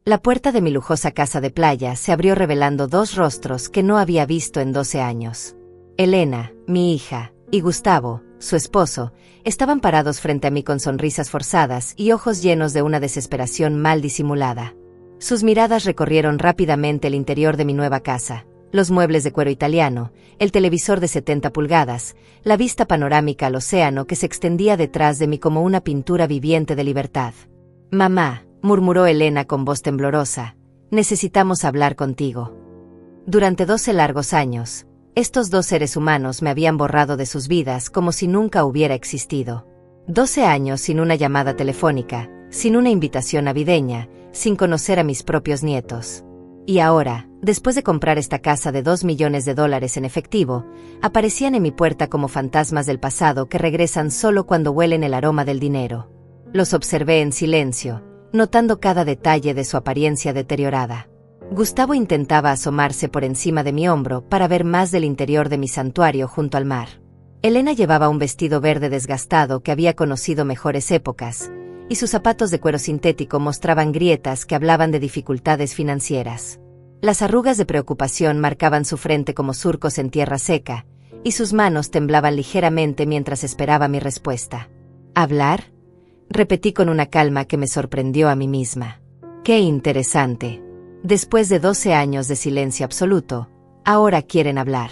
La puerta de mi lujosa casa de playa se abrió revelando dos rostros que no había visto en 12 años. Elena, mi hija, y Gustavo, su esposo, estaban parados frente a mí con sonrisas forzadas y ojos llenos de una desesperación mal disimulada. Sus miradas recorrieron rápidamente el interior de mi nueva casa, los muebles de cuero italiano, el televisor de 70 pulgadas, la vista panorámica al océano que se extendía detrás de mí como una pintura viviente de libertad. «Mamá», murmuró Elena con voz temblorosa, «necesitamos hablar contigo». Durante 12 largos años, estos dos seres humanos me habían borrado de sus vidas como si nunca hubiera existido. 12 años sin una llamada telefónica, sin una invitación navideña, sin conocer a mis propios nietos. Y ahora, después de comprar esta casa de $2 millones en efectivo, aparecían en mi puerta como fantasmas del pasado que regresan solo cuando huelen el aroma del dinero. Los observé en silencio, notando cada detalle de su apariencia deteriorada. Gustavo intentaba asomarse por encima de mi hombro para ver más del interior de mi santuario junto al mar. Elena llevaba un vestido verde desgastado que había conocido mejores épocas, y sus zapatos de cuero sintético mostraban grietas que hablaban de dificultades financieras. Las arrugas de preocupación marcaban su frente como surcos en tierra seca, y sus manos temblaban ligeramente mientras esperaba mi respuesta. ¿Hablar?, repetí con una calma que me sorprendió a mí misma. ¡Qué interesante! Después de 12 años de silencio absoluto, ahora quieren hablar.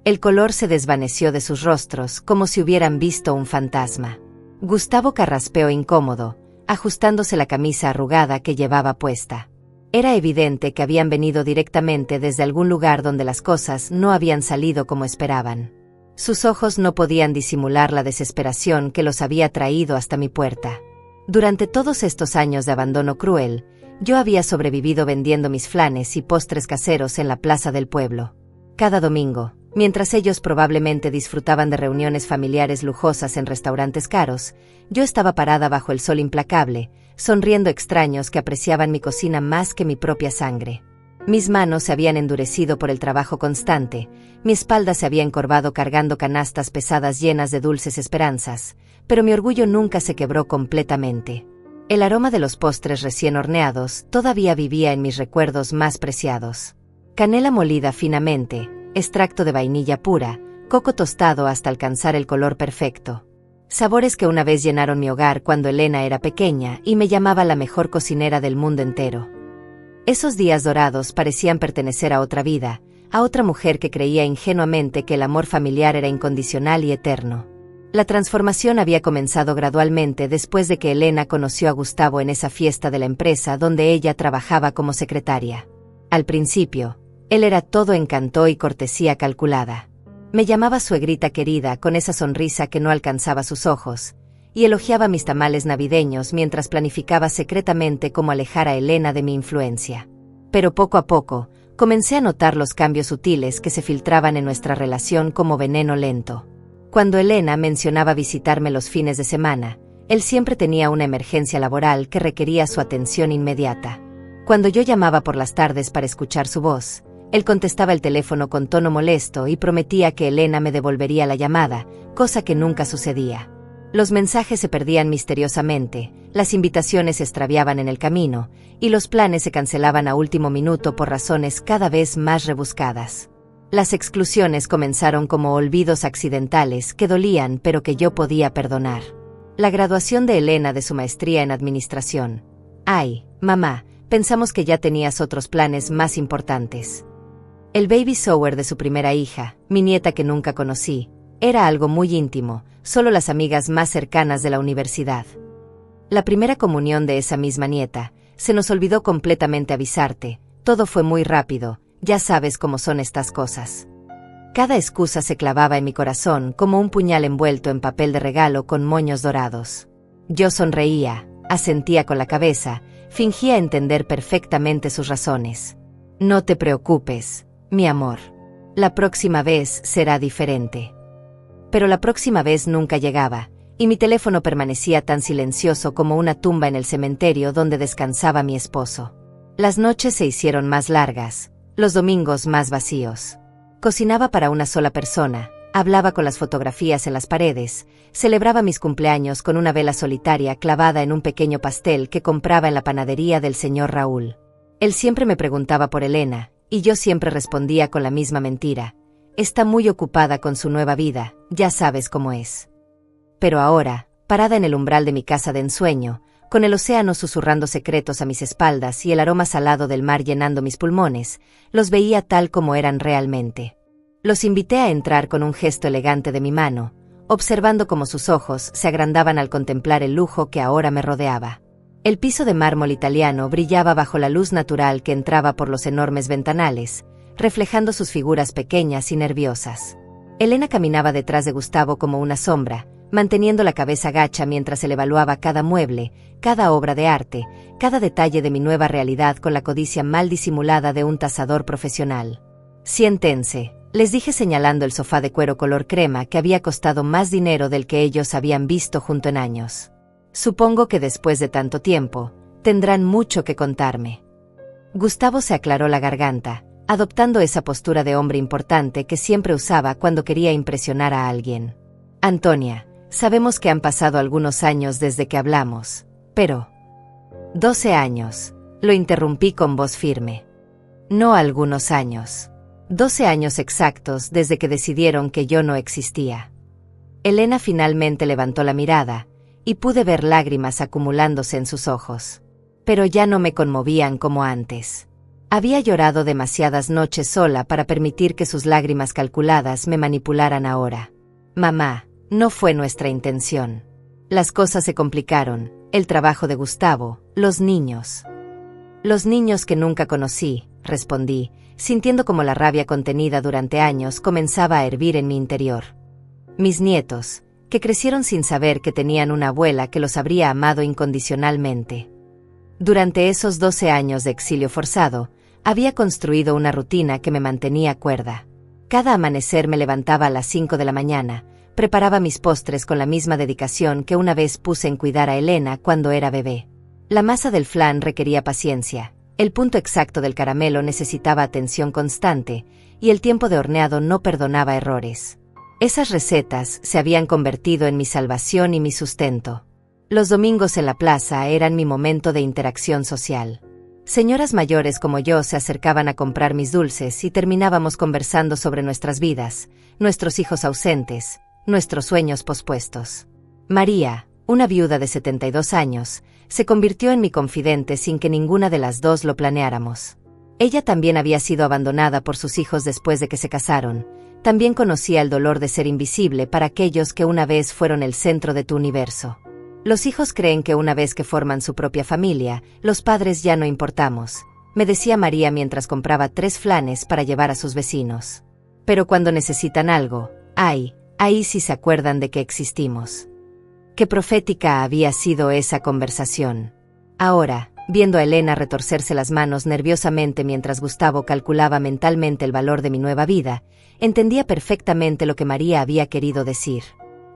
El color se desvaneció de sus rostros como si hubieran visto un fantasma. Gustavo carraspeó incómodo, ajustándose la camisa arrugada que llevaba puesta. Era evidente que habían venido directamente desde algún lugar donde las cosas no habían salido como esperaban. Sus ojos no podían disimular la desesperación que los había traído hasta mi puerta. Durante todos estos años de abandono cruel, yo había sobrevivido vendiendo mis flanes y postres caseros en la plaza del pueblo. Cada domingo, mientras ellos probablemente disfrutaban de reuniones familiares lujosas en restaurantes caros, yo estaba parada bajo el sol implacable, sonriendo extraños que apreciaban mi cocina más que mi propia sangre. Mis manos se habían endurecido por el trabajo constante, mi espalda se había encorvado cargando canastas pesadas llenas de dulces esperanzas, pero mi orgullo nunca se quebró completamente. El aroma de los postres recién horneados todavía vivía en mis recuerdos más preciados. Canela molida finamente, extracto de vainilla pura, coco tostado hasta alcanzar el color perfecto. Sabores que una vez llenaron mi hogar cuando Elena era pequeña y me llamaba la mejor cocinera del mundo entero. Esos días dorados parecían pertenecer a otra vida, a otra mujer que creía ingenuamente que el amor familiar era incondicional y eterno. La transformación había comenzado gradualmente después de que Elena conoció a Gustavo en esa fiesta de la empresa donde ella trabajaba como secretaria. Al principio, él era todo encanto y cortesía calculada. Me llamaba suegrita querida con esa sonrisa que no alcanzaba sus ojos, y elogiaba mis tamales navideños mientras planificaba secretamente cómo alejar a Elena de mi influencia. Pero poco a poco, comencé a notar los cambios sutiles que se filtraban en nuestra relación como veneno lento. Cuando Elena mencionaba visitarme los fines de semana, él siempre tenía una emergencia laboral que requería su atención inmediata. Cuando yo llamaba por las tardes para escuchar su voz, él contestaba el teléfono con tono molesto y prometía que Elena me devolvería la llamada, cosa que nunca sucedía. Los mensajes se perdían misteriosamente, las invitaciones se extraviaban en el camino, y los planes se cancelaban a último minuto por razones cada vez más rebuscadas. Las exclusiones comenzaron como olvidos accidentales que dolían pero que yo podía perdonar. La graduación de Elena de su maestría en administración. Ay, mamá, pensamos que ya tenías otros planes más importantes. El baby shower de su primera hija, mi nieta que nunca conocí, era algo muy íntimo, solo las amigas más cercanas de la universidad. La primera comunión de esa misma nieta, se nos olvidó completamente avisarte, todo fue muy rápido, ya sabes cómo son estas cosas. Cada excusa se clavaba en mi corazón como un puñal envuelto en papel de regalo con moños dorados. Yo sonreía, asentía con la cabeza, fingía entender perfectamente sus razones. No te preocupes, mi amor. La próxima vez será diferente. Pero la próxima vez nunca llegaba, y mi teléfono permanecía tan silencioso como una tumba en el cementerio donde descansaba mi esposo. Las noches se hicieron más largas, los domingos más vacíos. Cocinaba para una sola persona, Hablaba con las fotografías en las paredes, celebraba mis cumpleaños con una vela solitaria clavada en un pequeño pastel que compraba en la panadería del señor Raúl. Él siempre me preguntaba por Elena, y yo siempre respondía con la misma mentira. Está muy ocupada con su nueva vida, ya sabes cómo es. Pero ahora, parada en el umbral de mi casa de ensueño, con el océano susurrando secretos a mis espaldas y el aroma salado del mar llenando mis pulmones, los veía tal como eran realmente. Los invité a entrar con un gesto elegante de mi mano, observando cómo sus ojos se agrandaban al contemplar el lujo que ahora me rodeaba. El piso de mármol italiano brillaba bajo la luz natural que entraba por los enormes ventanales, reflejando sus figuras pequeñas y nerviosas. Elena caminaba detrás de Gustavo como una sombra, manteniendo la cabeza gacha mientras él evaluaba cada mueble, cada obra de arte, cada detalle de mi nueva realidad con la codicia mal disimulada de un tasador profesional. «Siéntense», les dije señalando el sofá de cuero color crema que había costado más dinero del que ellos habían visto junto en años. Supongo que después de tanto tiempo, tendrán mucho que contarme. Gustavo se aclaró la garganta, adoptando esa postura de hombre importante que siempre usaba cuando quería impresionar a alguien. «Antonia, sabemos que han pasado algunos años desde que hablamos, pero...» 12 años, lo interrumpí con voz firme. No algunos años. 12 años exactos desde que decidieron que yo no existía. Elena finalmente levantó la mirada, y pude ver lágrimas acumulándose en sus ojos. Pero ya no me conmovían como antes. Había llorado demasiadas noches sola para permitir que sus lágrimas calculadas me manipularan ahora. «Mamá, no fue nuestra intención. Las cosas se complicaron, el trabajo de Gustavo, los niños». «Los niños que nunca conocí», respondí, sintiendo como la rabia contenida durante años comenzaba a hervir en mi interior. «Mis nietos, que crecieron sin saber que tenían una abuela que los habría amado incondicionalmente». Durante esos 12 años de exilio forzado, había construido una rutina que me mantenía cuerda. Cada amanecer me levantaba a las 5 de la mañana, preparaba mis postres con la misma dedicación que una vez puse en cuidar a Elena cuando era bebé. La masa del flan requería paciencia, el punto exacto del caramelo necesitaba atención constante, y el tiempo de horneado no perdonaba errores. Esas recetas se habían convertido en mi salvación y mi sustento. Los domingos en la plaza eran mi momento de interacción social. Señoras mayores como yo se acercaban a comprar mis dulces y terminábamos conversando sobre nuestras vidas, nuestros hijos ausentes, nuestros sueños pospuestos. María, una viuda de 72 años, se convirtió en mi confidente sin que ninguna de las dos lo planeáramos. Ella también había sido abandonada por sus hijos después de que se casaron. También conocía el dolor de ser invisible para aquellos que una vez fueron el centro de tu universo. Los hijos creen que una vez que forman su propia familia, los padres ya no importamos, me decía María mientras compraba 3 flanes para llevar a sus vecinos. Pero cuando necesitan algo, ay, ahí sí se acuerdan de que existimos. Qué profética había sido esa conversación. Ahora, viendo a Elena retorcerse las manos nerviosamente mientras Gustavo calculaba mentalmente el valor de mi nueva vida, entendía perfectamente lo que María había querido decir.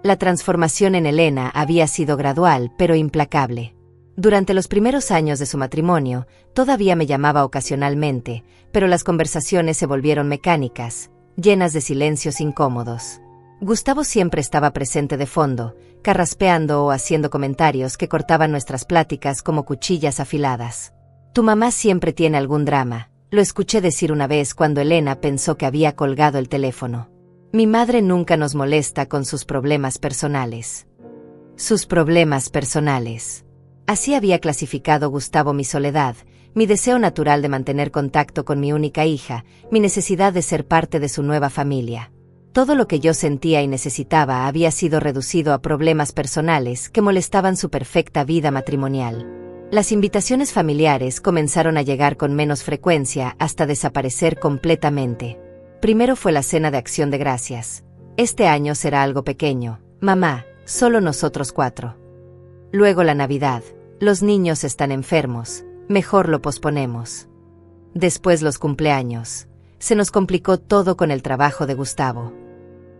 La transformación en Elena había sido gradual pero implacable. Durante los primeros años de su matrimonio, todavía me llamaba ocasionalmente, pero las conversaciones se volvieron mecánicas, llenas de silencios incómodos. Gustavo siempre estaba presente de fondo, carraspeando o haciendo comentarios que cortaban nuestras pláticas como cuchillas afiladas. «Tu mamá siempre tiene algún drama», lo escuché decir una vez cuando Elena pensó que había colgado el teléfono. «Mi madre nunca nos molesta con sus problemas personales». Sus problemas personales. Así había clasificado Gustavo mi soledad, mi deseo natural de mantener contacto con mi única hija, mi necesidad de ser parte de su nueva familia. Todo lo que yo sentía y necesitaba había sido reducido a problemas personales que molestaban su perfecta vida matrimonial. Las invitaciones familiares comenzaron a llegar con menos frecuencia hasta desaparecer completamente. Primero fue la cena de Acción de Gracias. «Este año será algo pequeño, mamá, solo nosotros 4. Luego la Navidad. Los niños están enfermos, mejor lo posponemos. Después los cumpleaños. Se nos complicó todo con el trabajo de Gustavo.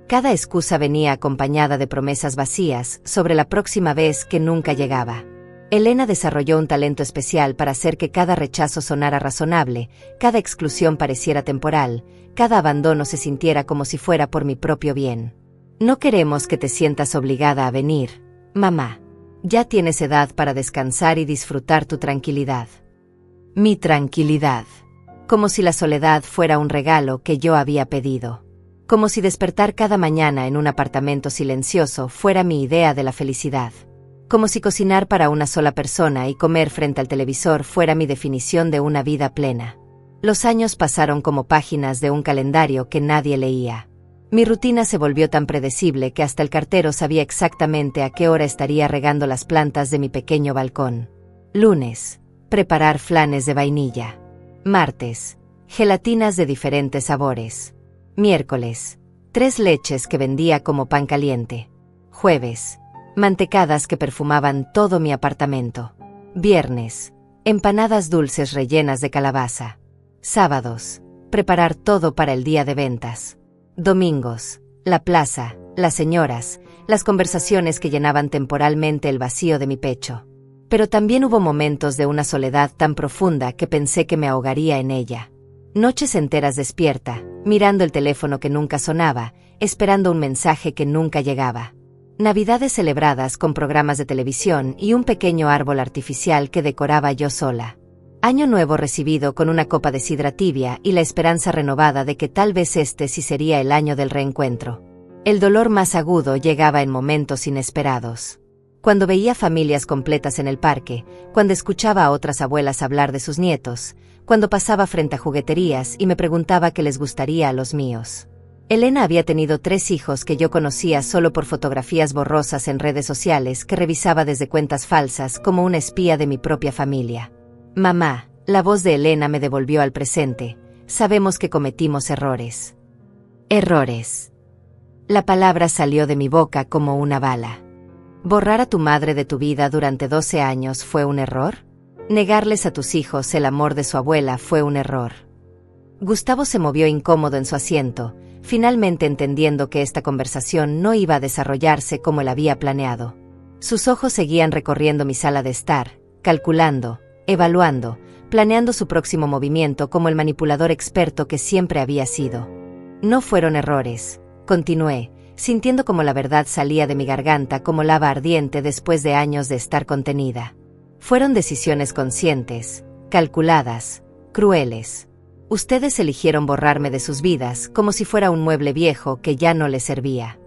Cada excusa venía acompañada de promesas vacías sobre la próxima vez que nunca llegaba. Elena desarrolló un talento especial para hacer que cada rechazo sonara razonable, cada exclusión pareciera temporal, cada abandono se sintiera como si fuera por mi propio bien. No queremos que te sientas obligada a venir, mamá. Ya tienes edad para descansar y disfrutar tu tranquilidad. Mi tranquilidad. Como si la soledad fuera un regalo que yo había pedido. Como si despertar cada mañana en un apartamento silencioso fuera mi idea de la felicidad. Como si cocinar para una sola persona y comer frente al televisor fuera mi definición de una vida plena. Los años pasaron como páginas de un calendario que nadie leía. Mi rutina se volvió tan predecible que hasta el cartero sabía exactamente a qué hora estaría regando las plantas de mi pequeño balcón. Lunes, preparar flanes de vainilla. Martes, gelatinas de diferentes sabores. Miércoles, 3 leches que vendía como pan caliente. Jueves, mantecadas que perfumaban todo mi apartamento. Viernes, empanadas dulces rellenas de calabaza. Sábados, preparar todo para el día de ventas. Domingos, la plaza, las señoras, las conversaciones que llenaban temporalmente el vacío de mi pecho. Pero también hubo momentos de una soledad tan profunda que pensé que me ahogaría en ella. Noches enteras despierta, mirando el teléfono que nunca sonaba, esperando un mensaje que nunca llegaba. Navidades celebradas con programas de televisión y un pequeño árbol artificial que decoraba yo sola. Año nuevo recibido con una copa de sidra tibia y la esperanza renovada de que tal vez este sí sería el año del reencuentro. El dolor más agudo llegaba en momentos inesperados. Cuando veía familias completas en el parque, cuando escuchaba a otras abuelas hablar de sus nietos, cuando pasaba frente a jugueterías y me preguntaba qué les gustaría a los míos. Elena había tenido 3 hijos que yo conocía solo por fotografías borrosas en redes sociales que revisaba desde cuentas falsas como una espía de mi propia familia. Mamá, la voz de Elena me devolvió al presente. Sabemos que cometimos errores. Errores. La palabra salió de mi boca como una bala. ¿Borrar a tu madre de tu vida durante 12 años fue un error? ¿Negarles a tus hijos el amor de su abuela fue un error? Gustavo se movió incómodo en su asiento, finalmente entendiendo que esta conversación no iba a desarrollarse como él había planeado. Sus ojos seguían recorriendo mi sala de estar, calculando, evaluando, planeando su próximo movimiento como el manipulador experto que siempre había sido. No fueron errores, continué, sintiendo como la verdad salía de mi garganta como lava ardiente después de años de estar contenida. Fueron decisiones conscientes, calculadas, crueles. Ustedes eligieron borrarme de sus vidas como si fuera un mueble viejo que ya no les servía.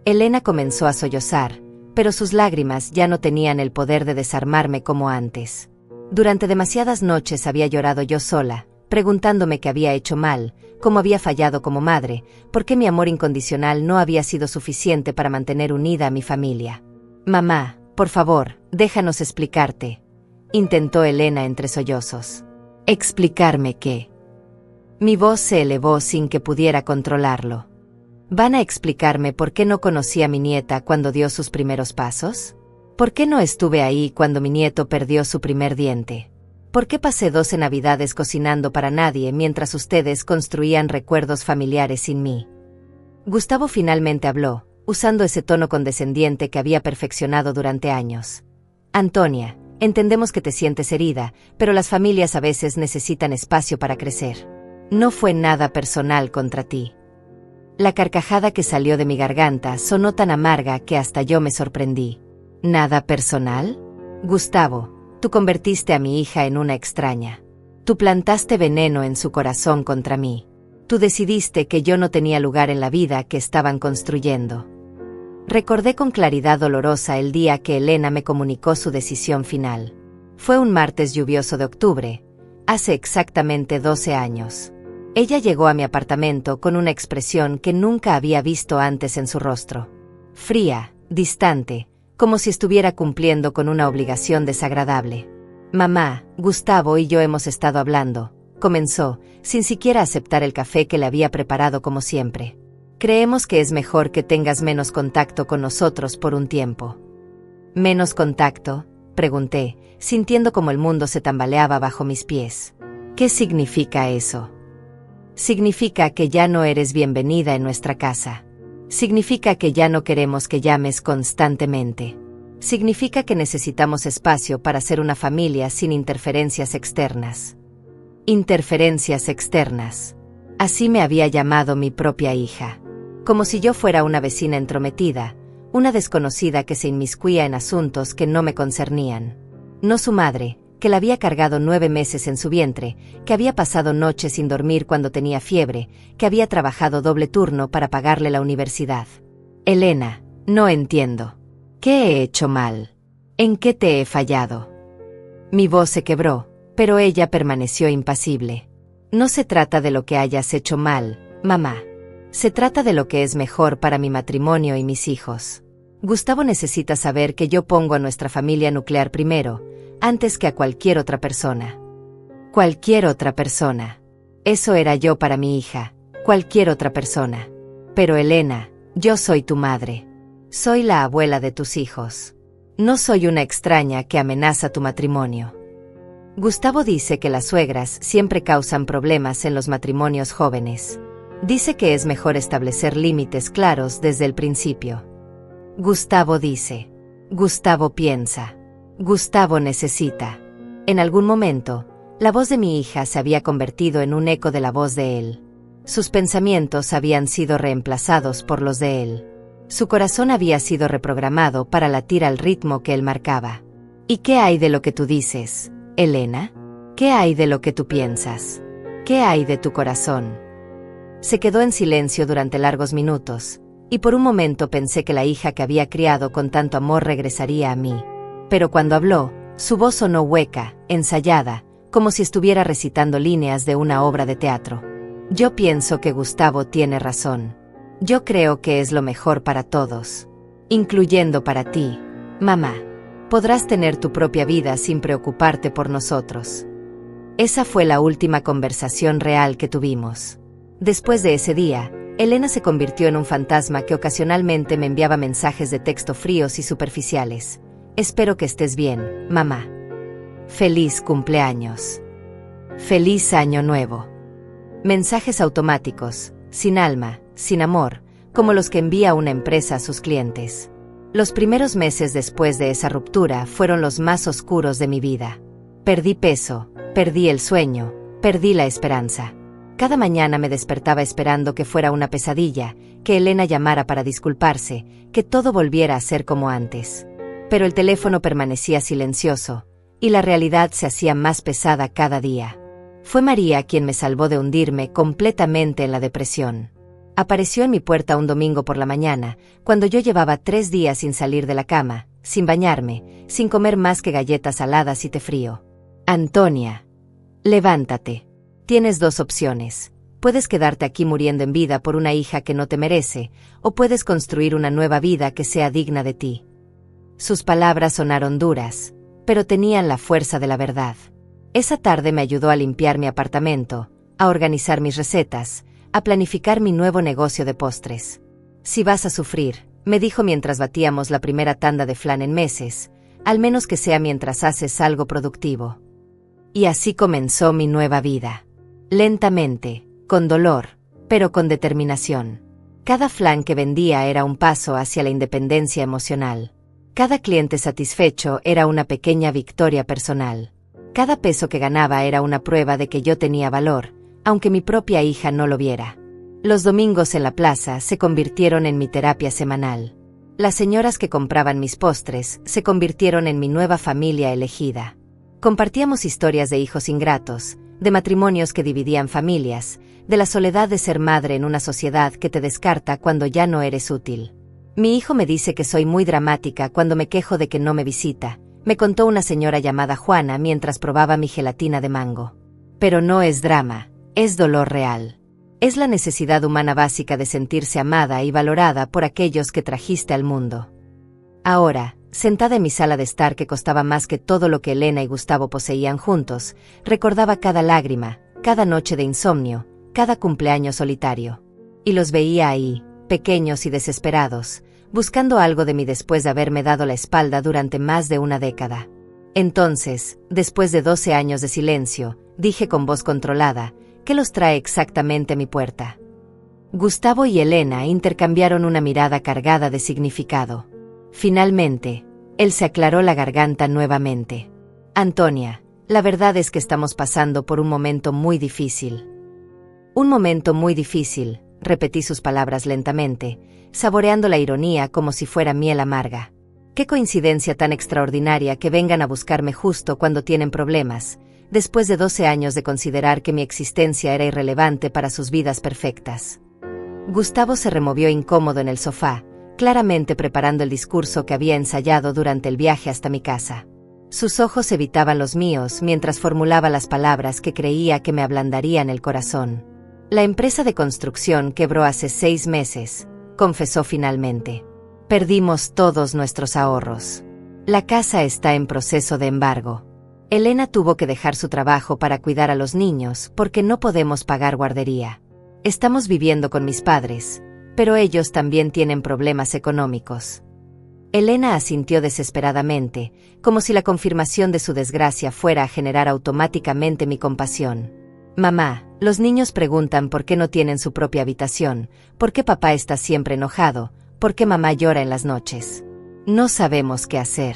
Elena comenzó a sollozar, pero sus lágrimas ya no tenían el poder de desarmarme como antes. Durante demasiadas noches había llorado yo sola, preguntándome qué había hecho mal, cómo había fallado como madre, por qué mi amor incondicional no había sido suficiente para mantener unida a mi familia. Mamá, por favor, déjanos explicarte, intentó Elena entre sollozos. ¿Explicarme qué? Mi voz se elevó sin que pudiera controlarlo. ¿Van a explicarme por qué no conocí a mi nieta cuando dio sus primeros pasos? ¿Por qué no estuve ahí cuando mi nieto perdió su primer diente? ¿Por qué pasé 12 Navidades cocinando para nadie mientras ustedes construían recuerdos familiares sin mí? Gustavo finalmente habló, usando ese tono condescendiente que había perfeccionado durante años. Antonia, entendemos que te sientes herida, pero las familias a veces necesitan espacio para crecer. No fue nada personal contra ti. La carcajada que salió de mi garganta sonó tan amarga que hasta yo me sorprendí. ¿Nada personal? Gustavo, tú convertiste a mi hija en una extraña. Tú plantaste veneno en su corazón contra mí. Tú decidiste que yo no tenía lugar en la vida que estaban construyendo. Recordé con claridad dolorosa el día que Elena me comunicó su decisión final. Fue un martes lluvioso de octubre, hace exactamente 12 años. Ella llegó a mi apartamento con una expresión que nunca había visto antes en su rostro. Fría, distante, como si estuviera cumpliendo con una obligación desagradable. Mamá, Gustavo y yo hemos estado hablando, comenzó, sin siquiera aceptar el café que le había preparado como siempre. Creemos que es mejor que tengas menos contacto con nosotros por un tiempo. ¿Menos contacto?, pregunté, sintiendo como el mundo se tambaleaba bajo mis pies. ¿Qué significa eso? Significa que ya no eres bienvenida en nuestra casa. Significa que ya no queremos que llames constantemente. Significa que necesitamos espacio para ser una familia sin interferencias externas. Interferencias externas. Así me había llamado mi propia hija. Como si yo fuera una vecina entrometida, una desconocida que se inmiscuía en asuntos que no me concernían. No su madre, que la había cargado 9 meses en su vientre, que había pasado noches sin dormir cuando tenía fiebre, que había trabajado doble turno para pagarle la universidad. Elena, no entiendo. ¿Qué he hecho mal? ¿En qué te he fallado? Mi voz se quebró, pero ella permaneció impasible. No se trata de lo que hayas hecho mal, mamá. Se trata de lo que es mejor para mi matrimonio y mis hijos. Gustavo necesita saber que yo pongo a nuestra familia nuclear primero, antes que a cualquier otra persona. Cualquier otra persona. Eso era yo para mi hija, cualquier otra persona. Pero Elena, yo soy tu madre. Soy la abuela de tus hijos. No soy una extraña que amenaza tu matrimonio. Gustavo dice que las suegras siempre causan problemas en los matrimonios jóvenes. Dice que es mejor establecer límites claros desde el principio. Gustavo dice. Gustavo piensa. Gustavo necesita. En algún momento, la voz de mi hija se había convertido en un eco de la voz de él. Sus pensamientos habían sido reemplazados por los de él. Su corazón había sido reprogramado para latir al ritmo que él marcaba. ¿Y qué hay de lo que tú dices, Elena? ¿Qué hay de lo que tú piensas? ¿Qué hay de tu corazón? Se quedó en silencio durante largos minutos, y por un momento pensé que la hija que había criado con tanto amor regresaría a mí. Pero cuando habló, su voz sonó hueca, ensayada, como si estuviera recitando líneas de una obra de teatro. Yo pienso que Gustavo tiene razón. Yo creo que es lo mejor para todos, incluyendo para ti, mamá. Podrás tener tu propia vida sin preocuparte por nosotros. Esa fue la última conversación real que tuvimos. Después de ese día, Elena se convirtió en un fantasma que ocasionalmente me enviaba mensajes de texto fríos y superficiales. Espero que estés bien, mamá. Feliz cumpleaños. Feliz año nuevo. Mensajes automáticos, sin alma, sin amor, como los que envía una empresa a sus clientes. Los primeros meses después de esa ruptura fueron los más oscuros de mi vida. Perdí peso, perdí el sueño, perdí la esperanza. Cada mañana me despertaba esperando que fuera una pesadilla, que Elena llamara para disculparse, que todo volviera a ser como antes. Pero el teléfono permanecía silencioso, y la realidad se hacía más pesada cada día. Fue María quien me salvó de hundirme completamente en la depresión. Apareció en mi puerta un domingo por la mañana, cuando yo llevaba 3 días sin salir de la cama, sin bañarme, sin comer más que galletas saladas y té frío. Antonia, levántate. Tienes 2 opciones. Puedes quedarte aquí muriendo en vida por una hija que no te merece, o puedes construir una nueva vida que sea digna de ti. Sus palabras sonaron duras, pero tenían la fuerza de la verdad. Esa tarde me ayudó a limpiar mi apartamento, a organizar mis recetas, a planificar mi nuevo negocio de postres. Si vas a sufrir, me dijo mientras batíamos la primera tanda de flan en meses, al menos que sea mientras haces algo productivo. Y así comenzó mi nueva vida. Lentamente, con dolor, pero con determinación. Cada flan que vendía era un paso hacia la independencia emocional. Cada cliente satisfecho era una pequeña victoria personal. Cada peso que ganaba era una prueba de que yo tenía valor, aunque mi propia hija no lo viera. Los domingos en la plaza se convirtieron en mi terapia semanal. Las señoras que compraban mis postres se convirtieron en mi nueva familia elegida. Compartíamos historias de hijos ingratos, de matrimonios que dividían familias, de la soledad de ser madre en una sociedad que te descarta cuando ya no eres útil. Mi hijo me dice que soy muy dramática cuando me quejo de que no me visita, me contó una señora llamada Juana mientras probaba mi gelatina de mango. Pero no es drama. Es dolor real. Es la necesidad humana básica de sentirse amada y valorada por aquellos que trajiste al mundo. Ahora, sentada en mi sala de estar que costaba más que todo lo que Elena y Gustavo poseían juntos, recordaba cada lágrima, cada noche de insomnio, cada cumpleaños solitario. Y los veía ahí, pequeños y desesperados, buscando algo de mí después de haberme dado la espalda durante más de una década. Entonces, después de 12 años de silencio, dije con voz controlada, ¿qué los trae exactamente a mi puerta? Gustavo y Elena intercambiaron una mirada cargada de significado. Finalmente, Él se aclaró la garganta nuevamente. Antonia, la verdad es que estamos pasando por un momento muy difícil. Un momento muy difícil, repetí sus palabras lentamente, saboreando la ironía como si fuera miel amarga. Qué coincidencia tan extraordinaria que vengan a buscarme justo cuando tienen problemas, después de 12 años de considerar que mi existencia era irrelevante para sus vidas perfectas. Gustavo se removió incómodo en el sofá, claramente preparando el discurso que había ensayado durante el viaje hasta mi casa. Sus ojos evitaban los míos mientras formulaba las palabras que creía que me ablandarían el corazón. La empresa de construcción quebró hace 6 meses, confesó finalmente. Perdimos todos nuestros ahorros. La casa está en proceso de embargo. Elena tuvo que dejar su trabajo para cuidar a los niños porque no podemos pagar guardería. Estamos viviendo con mis padres, pero ellos también tienen problemas económicos. Elena asintió desesperadamente, como si la confirmación de su desgracia fuera a generar automáticamente mi compasión. Mamá, los niños preguntan por qué no tienen su propia habitación, por qué papá está siempre enojado, por qué mamá llora en las noches. No sabemos qué hacer.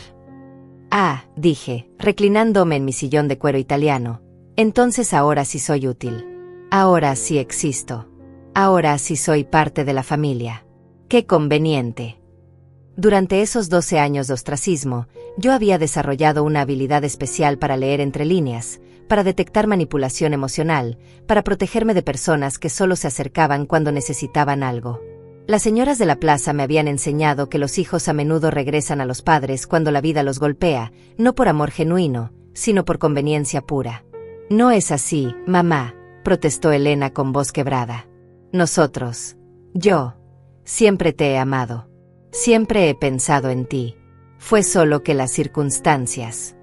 Ah, dije, reclinándome en mi sillón de cuero italiano. Entonces ahora sí soy útil. Ahora sí existo. Ahora sí soy parte de la familia. ¡Qué conveniente! Durante esos 12 años de ostracismo, yo había desarrollado una habilidad especial para leer entre líneas, para detectar manipulación emocional, para protegerme de personas que solo se acercaban cuando necesitaban algo. Las señoras de la plaza me habían enseñado que los hijos a menudo regresan a los padres cuando la vida los golpea, no por amor genuino, sino por conveniencia pura. No es así, mamá, protestó Elena con voz quebrada. Nosotros, yo, siempre te he amado. Siempre he pensado en ti. Fue solo que las circunstancias.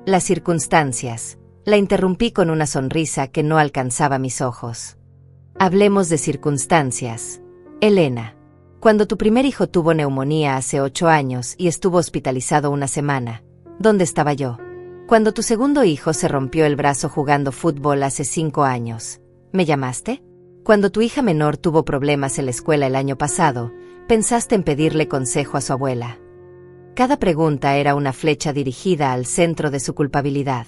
Las circunstancias. La interrumpí con una sonrisa que no alcanzaba mis ojos. Hablemos de circunstancias. Elena, cuando tu primer hijo tuvo neumonía hace 8 años y estuvo hospitalizado una semana, ¿dónde estaba yo? Cuando tu segundo hijo se rompió el brazo jugando fútbol hace 5 años, ¿me llamaste? Cuando tu hija menor tuvo problemas en la escuela el año pasado, pensaste en pedirle consejo a su abuela. Cada pregunta era una flecha dirigida al centro de su culpabilidad.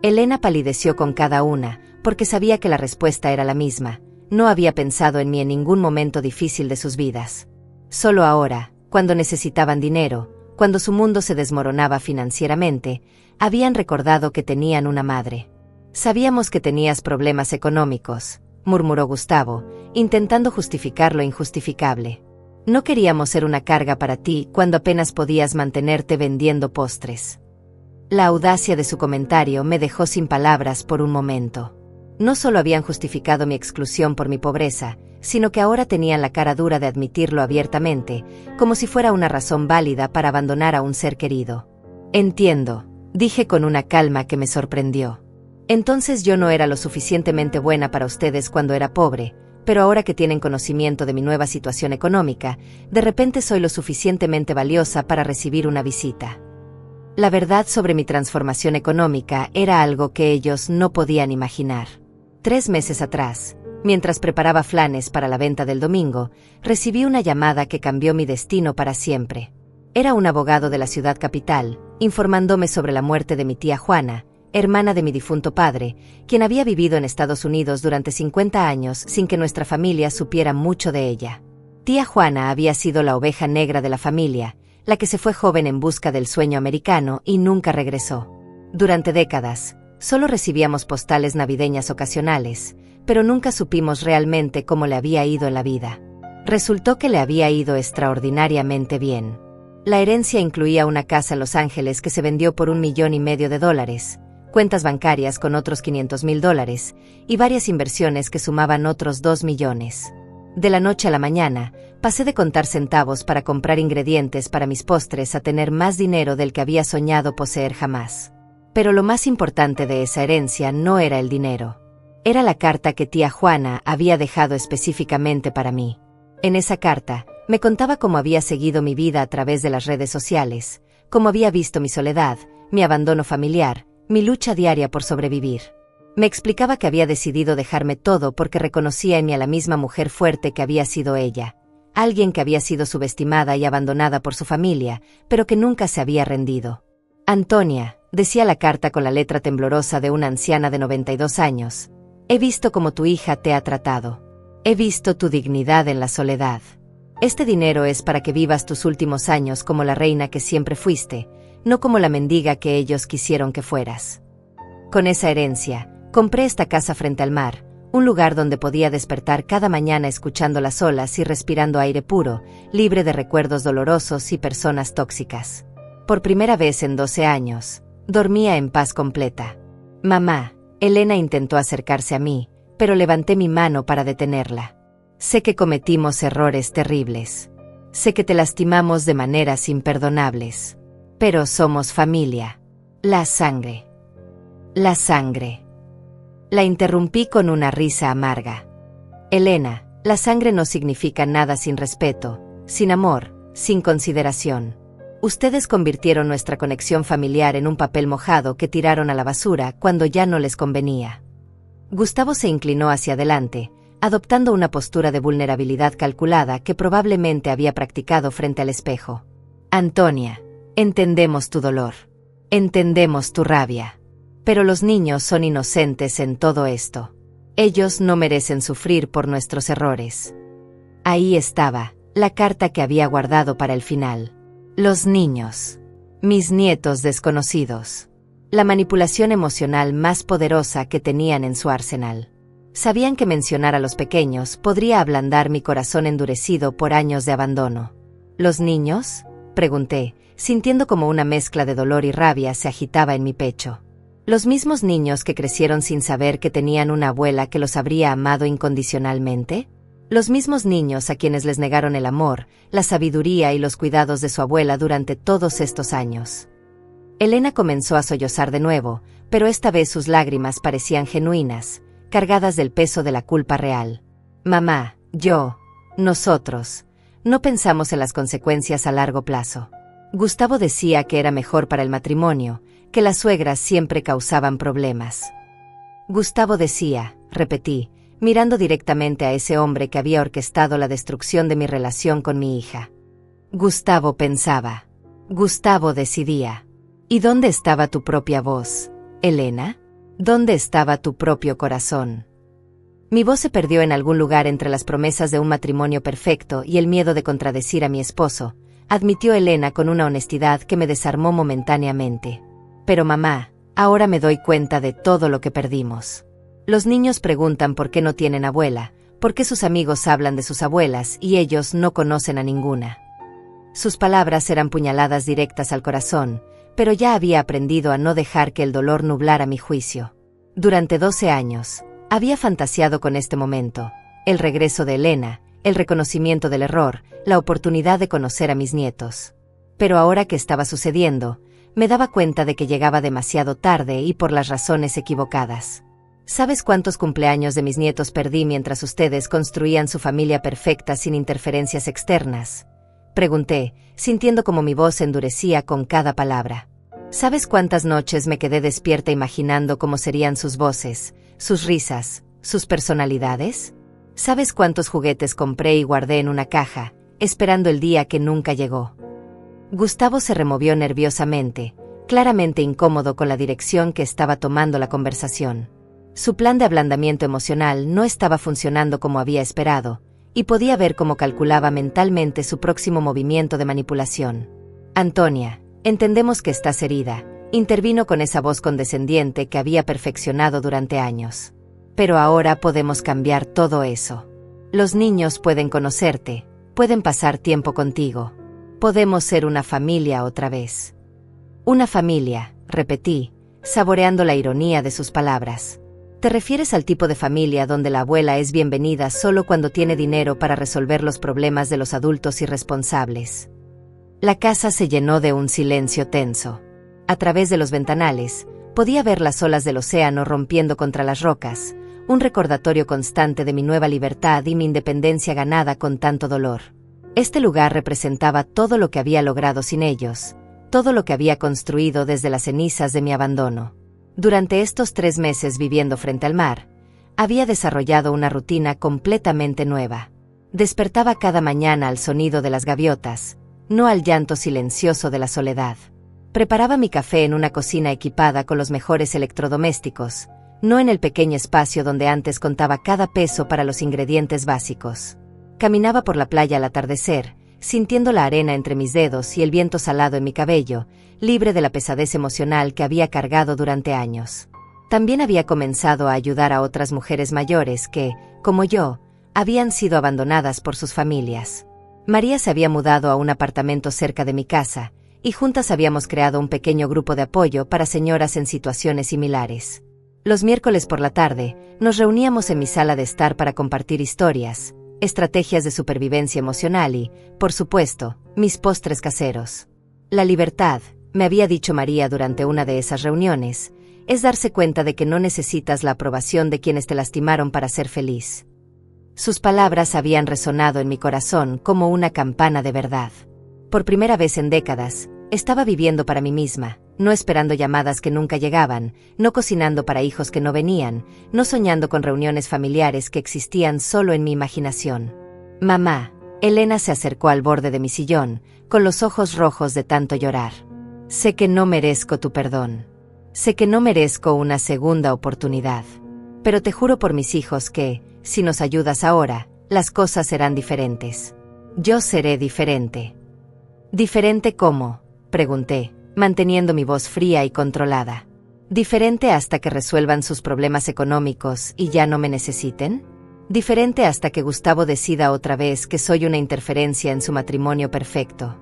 Elena palideció con cada una, porque sabía que la respuesta era la misma. No había pensado en mí en ningún momento difícil de sus vidas. Solo ahora, cuando necesitaban dinero, cuando su mundo se desmoronaba financieramente, habían recordado que tenían una madre. Sabíamos que tenías problemas económicos, murmuró Gustavo, intentando justificar lo injustificable. No queríamos ser una carga para ti cuando apenas podías mantenerte vendiendo postres. La audacia de su comentario me dejó sin palabras por un momento. No solo habían justificado mi exclusión por mi pobreza, sino que ahora tenían la cara dura de admitirlo abiertamente, como si fuera una razón válida para abandonar a un ser querido. Entiendo, dije con una calma que me sorprendió. Entonces yo no era lo suficientemente buena para ustedes cuando era pobre, pero ahora que tienen conocimiento de mi nueva situación económica, de repente soy lo suficientemente valiosa para recibir una visita. La verdad sobre mi transformación económica era algo que ellos no podían imaginar. 3 meses atrás, mientras preparaba flanes para la venta del domingo, recibí una llamada que cambió mi destino para siempre. Era un abogado de la ciudad capital, informándome sobre la muerte de mi tía Juana, hermana de mi difunto padre, quien había vivido en Estados Unidos durante 50 años sin que nuestra familia supiera mucho de ella. Tía Juana había sido la oveja negra de la familia, la que se fue joven en busca del sueño americano y nunca regresó. Durante décadas, solo recibíamos postales navideñas ocasionales, pero nunca supimos realmente cómo le había ido en la vida. Resultó que le había ido extraordinariamente bien. La herencia incluía una casa en Los Ángeles que se vendió por $1,5 millones, cuentas bancarias con otros $500,000 y varias inversiones que sumaban otros $2 millones. De la noche a la mañana, pasé de contar centavos para comprar ingredientes para mis postres a tener más dinero del que había soñado poseer jamás. Pero lo más importante de esa herencia no era el dinero. Era la carta que tía Juana había dejado específicamente para mí. En esa carta, me contaba cómo había seguido mi vida a través de las redes sociales, cómo había visto mi soledad, mi abandono familiar, mi lucha diaria por sobrevivir. Me explicaba que había decidido dejarme todo porque reconocía en mí a la misma mujer fuerte que había sido ella, alguien que había sido subestimada y abandonada por su familia, pero que nunca se había rendido. Antonia, decía la carta con la letra temblorosa de una anciana de 92 años, he visto cómo tu hija te ha tratado. He visto tu dignidad en la soledad. Este dinero es para que vivas tus últimos años como la reina que siempre fuiste, no como la mendiga que ellos quisieron que fueras. Con esa herencia, compré esta casa frente al mar, un lugar donde podía despertar cada mañana escuchando las olas y respirando aire puro, libre de recuerdos dolorosos y personas tóxicas. Por primera vez en 12 años, dormía en paz completa. Mamá, Elena intentó acercarse a mí, pero levanté mi mano para detenerla. Sé que cometimos errores terribles. Sé que te lastimamos de maneras imperdonables. Pero somos familia. La sangre. La sangre. La interrumpí con una risa amarga. Elena, la sangre no significa nada sin respeto, sin amor, sin consideración. Ustedes convirtieron nuestra conexión familiar en un papel mojado que tiraron a la basura cuando ya no les convenía. Gustavo se inclinó hacia adelante, adoptando una postura de vulnerabilidad calculada que probablemente había practicado frente al espejo. Antonia, entendemos tu dolor. Entendemos tu rabia. Pero los niños son inocentes en todo esto. Ellos no merecen sufrir por nuestros errores. Ahí estaba, la carta que había guardado para el final. Los niños. Mis nietos desconocidos. La manipulación emocional más poderosa que tenían en su arsenal. Sabían que mencionar a los pequeños podría ablandar mi corazón endurecido por años de abandono. ¿Los niños?, pregunté, sintiendo como una mezcla de dolor y rabia se agitaba en mi pecho. Los mismos niños que crecieron sin saber que tenían una abuela que los habría amado incondicionalmente. Los mismos niños a quienes les negaron el amor, la sabiduría y los cuidados de su abuela durante todos estos años. Elena comenzó a sollozar de nuevo, pero esta vez sus lágrimas parecían genuinas, cargadas del peso de la culpa real. Mamá, nosotros, no pensamos en las consecuencias a largo plazo. Gustavo decía que era mejor para el matrimonio, que las suegras siempre causaban problemas. Gustavo decía, repetí, mirando directamente a ese hombre que había orquestado la destrucción de mi relación con mi hija. Gustavo pensaba. Gustavo decidía. ¿Y dónde estaba tu propia voz, Elena? ¿Dónde estaba tu propio corazón? Mi voz se perdió en algún lugar entre las promesas de un matrimonio perfecto y el miedo de contradecir a mi esposo, admitió Elena con una honestidad que me desarmó momentáneamente. Pero mamá, ahora me doy cuenta de todo lo que perdimos. Los niños preguntan por qué no tienen abuela, por qué sus amigos hablan de sus abuelas y ellos no conocen a ninguna. Sus palabras eran puñaladas directas al corazón, pero ya había aprendido a no dejar que el dolor nublara mi juicio. Durante 12 años, había fantaseado con este momento, el regreso de Elena, el reconocimiento del error, la oportunidad de conocer a mis nietos. Pero ahora que estaba sucediendo, me daba cuenta de que llegaba demasiado tarde y por las razones equivocadas. ¿Sabes cuántos cumpleaños de mis nietos perdí mientras ustedes construían su familia perfecta sin interferencias externas? Pregunté, sintiendo como mi voz se endurecía con cada palabra. ¿Sabes cuántas noches me quedé despierta imaginando cómo serían sus voces, sus risas, sus personalidades? ¿Sabes cuántos juguetes compré y guardé en una caja, esperando el día que nunca llegó? Gustavo se removió nerviosamente, claramente incómodo con la dirección que estaba tomando la conversación. Su plan de ablandamiento emocional no estaba funcionando como había esperado, y podía ver cómo calculaba mentalmente su próximo movimiento de manipulación. Antonia, entendemos que estás herida, intervino con esa voz condescendiente que había perfeccionado durante años. Pero ahora podemos cambiar todo eso. Los niños pueden conocerte, pueden pasar tiempo contigo. Podemos ser una familia otra vez. Una familia, repetí, saboreando la ironía de sus palabras. ¿Te refieres al tipo de familia donde la abuela es bienvenida solo cuando tiene dinero para resolver los problemas de los adultos irresponsables? La casa se llenó de un silencio tenso. A través de los ventanales, podía ver las olas del océano rompiendo contra las rocas, un recordatorio constante de mi nueva libertad y mi independencia ganada con tanto dolor. Este lugar representaba todo lo que había logrado sin ellos, todo lo que había construido desde las cenizas de mi abandono. Durante estos 3 meses viviendo frente al mar, había desarrollado una rutina completamente nueva. Despertaba cada mañana al sonido de las gaviotas, no al llanto silencioso de la soledad. Preparaba mi café en una cocina equipada con los mejores electrodomésticos, no en el pequeño espacio donde antes contaba cada peso para los ingredientes básicos. Caminaba por la playa al atardecer, sintiendo la arena entre mis dedos y el viento salado en mi cabello, libre de la pesadez emocional que había cargado durante años. También había comenzado a ayudar a otras mujeres mayores que, como yo, habían sido abandonadas por sus familias. María se había mudado a un apartamento cerca de mi casa, y juntas habíamos creado un pequeño grupo de apoyo para señoras en situaciones similares. Los miércoles por la tarde, nos reuníamos en mi sala de estar para compartir historias, estrategias de supervivencia emocional y, por supuesto, mis postres caseros. La libertad, me había dicho María durante una de esas reuniones, es darse cuenta de que no necesitas la aprobación de quienes te lastimaron para ser feliz. Sus palabras habían resonado en mi corazón como una campana de verdad. Por primera vez en décadas, estaba viviendo para mí misma, no esperando llamadas que nunca llegaban, no cocinando para hijos que no venían, no soñando con reuniones familiares que existían solo en mi imaginación. Mamá, Elena se acercó al borde de mi sillón, con los ojos rojos de tanto llorar. Sé que no merezco tu perdón. Sé que no merezco una segunda oportunidad. Pero te juro por mis hijos que, si nos ayudas ahora, las cosas serán diferentes. Yo seré diferente. ¿Diferente cómo?, pregunté, manteniendo mi voz fría y controlada. ¿Diferente hasta que resuelvan sus problemas económicos y ya no me necesiten? ¿Diferente hasta que Gustavo decida otra vez que soy una interferencia en su matrimonio perfecto?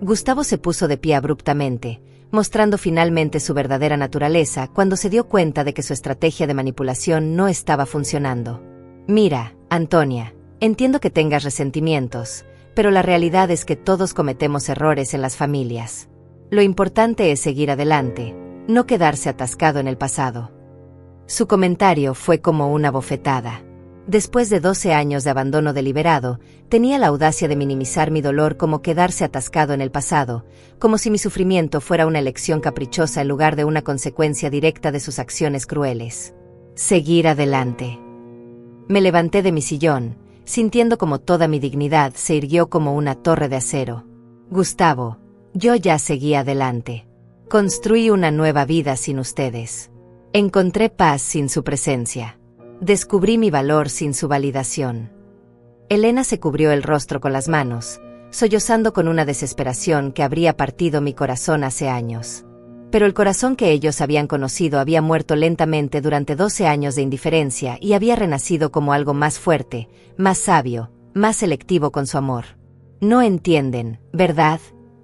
Gustavo se puso de pie abruptamente, mostrando finalmente su verdadera naturaleza cuando se dio cuenta de que su estrategia de manipulación no estaba funcionando. Mira, Antonia, entiendo que tengas resentimientos, pero la realidad es que todos cometemos errores en las familias. Lo importante es seguir adelante, no quedarse atascado en el pasado. Su comentario fue como una bofetada. Después de 12 años de abandono deliberado, tenía la audacia de minimizar mi dolor como quedarse atascado en el pasado, como si mi sufrimiento fuera una elección caprichosa en lugar de una consecuencia directa de sus acciones crueles. Seguir adelante. Me levanté de mi sillón, sintiendo como toda mi dignidad se irguió como una torre de acero. Gustavo, yo ya seguí adelante. Construí una nueva vida sin ustedes. Encontré paz sin su presencia. Descubrí mi valor sin su validación. Elena se cubrió el rostro con las manos, sollozando con una desesperación que habría partido mi corazón hace años. Pero el corazón que ellos habían conocido había muerto lentamente durante 12 años de indiferencia y había renacido como algo más fuerte, más sabio, más selectivo con su amor. No entienden, ¿verdad?,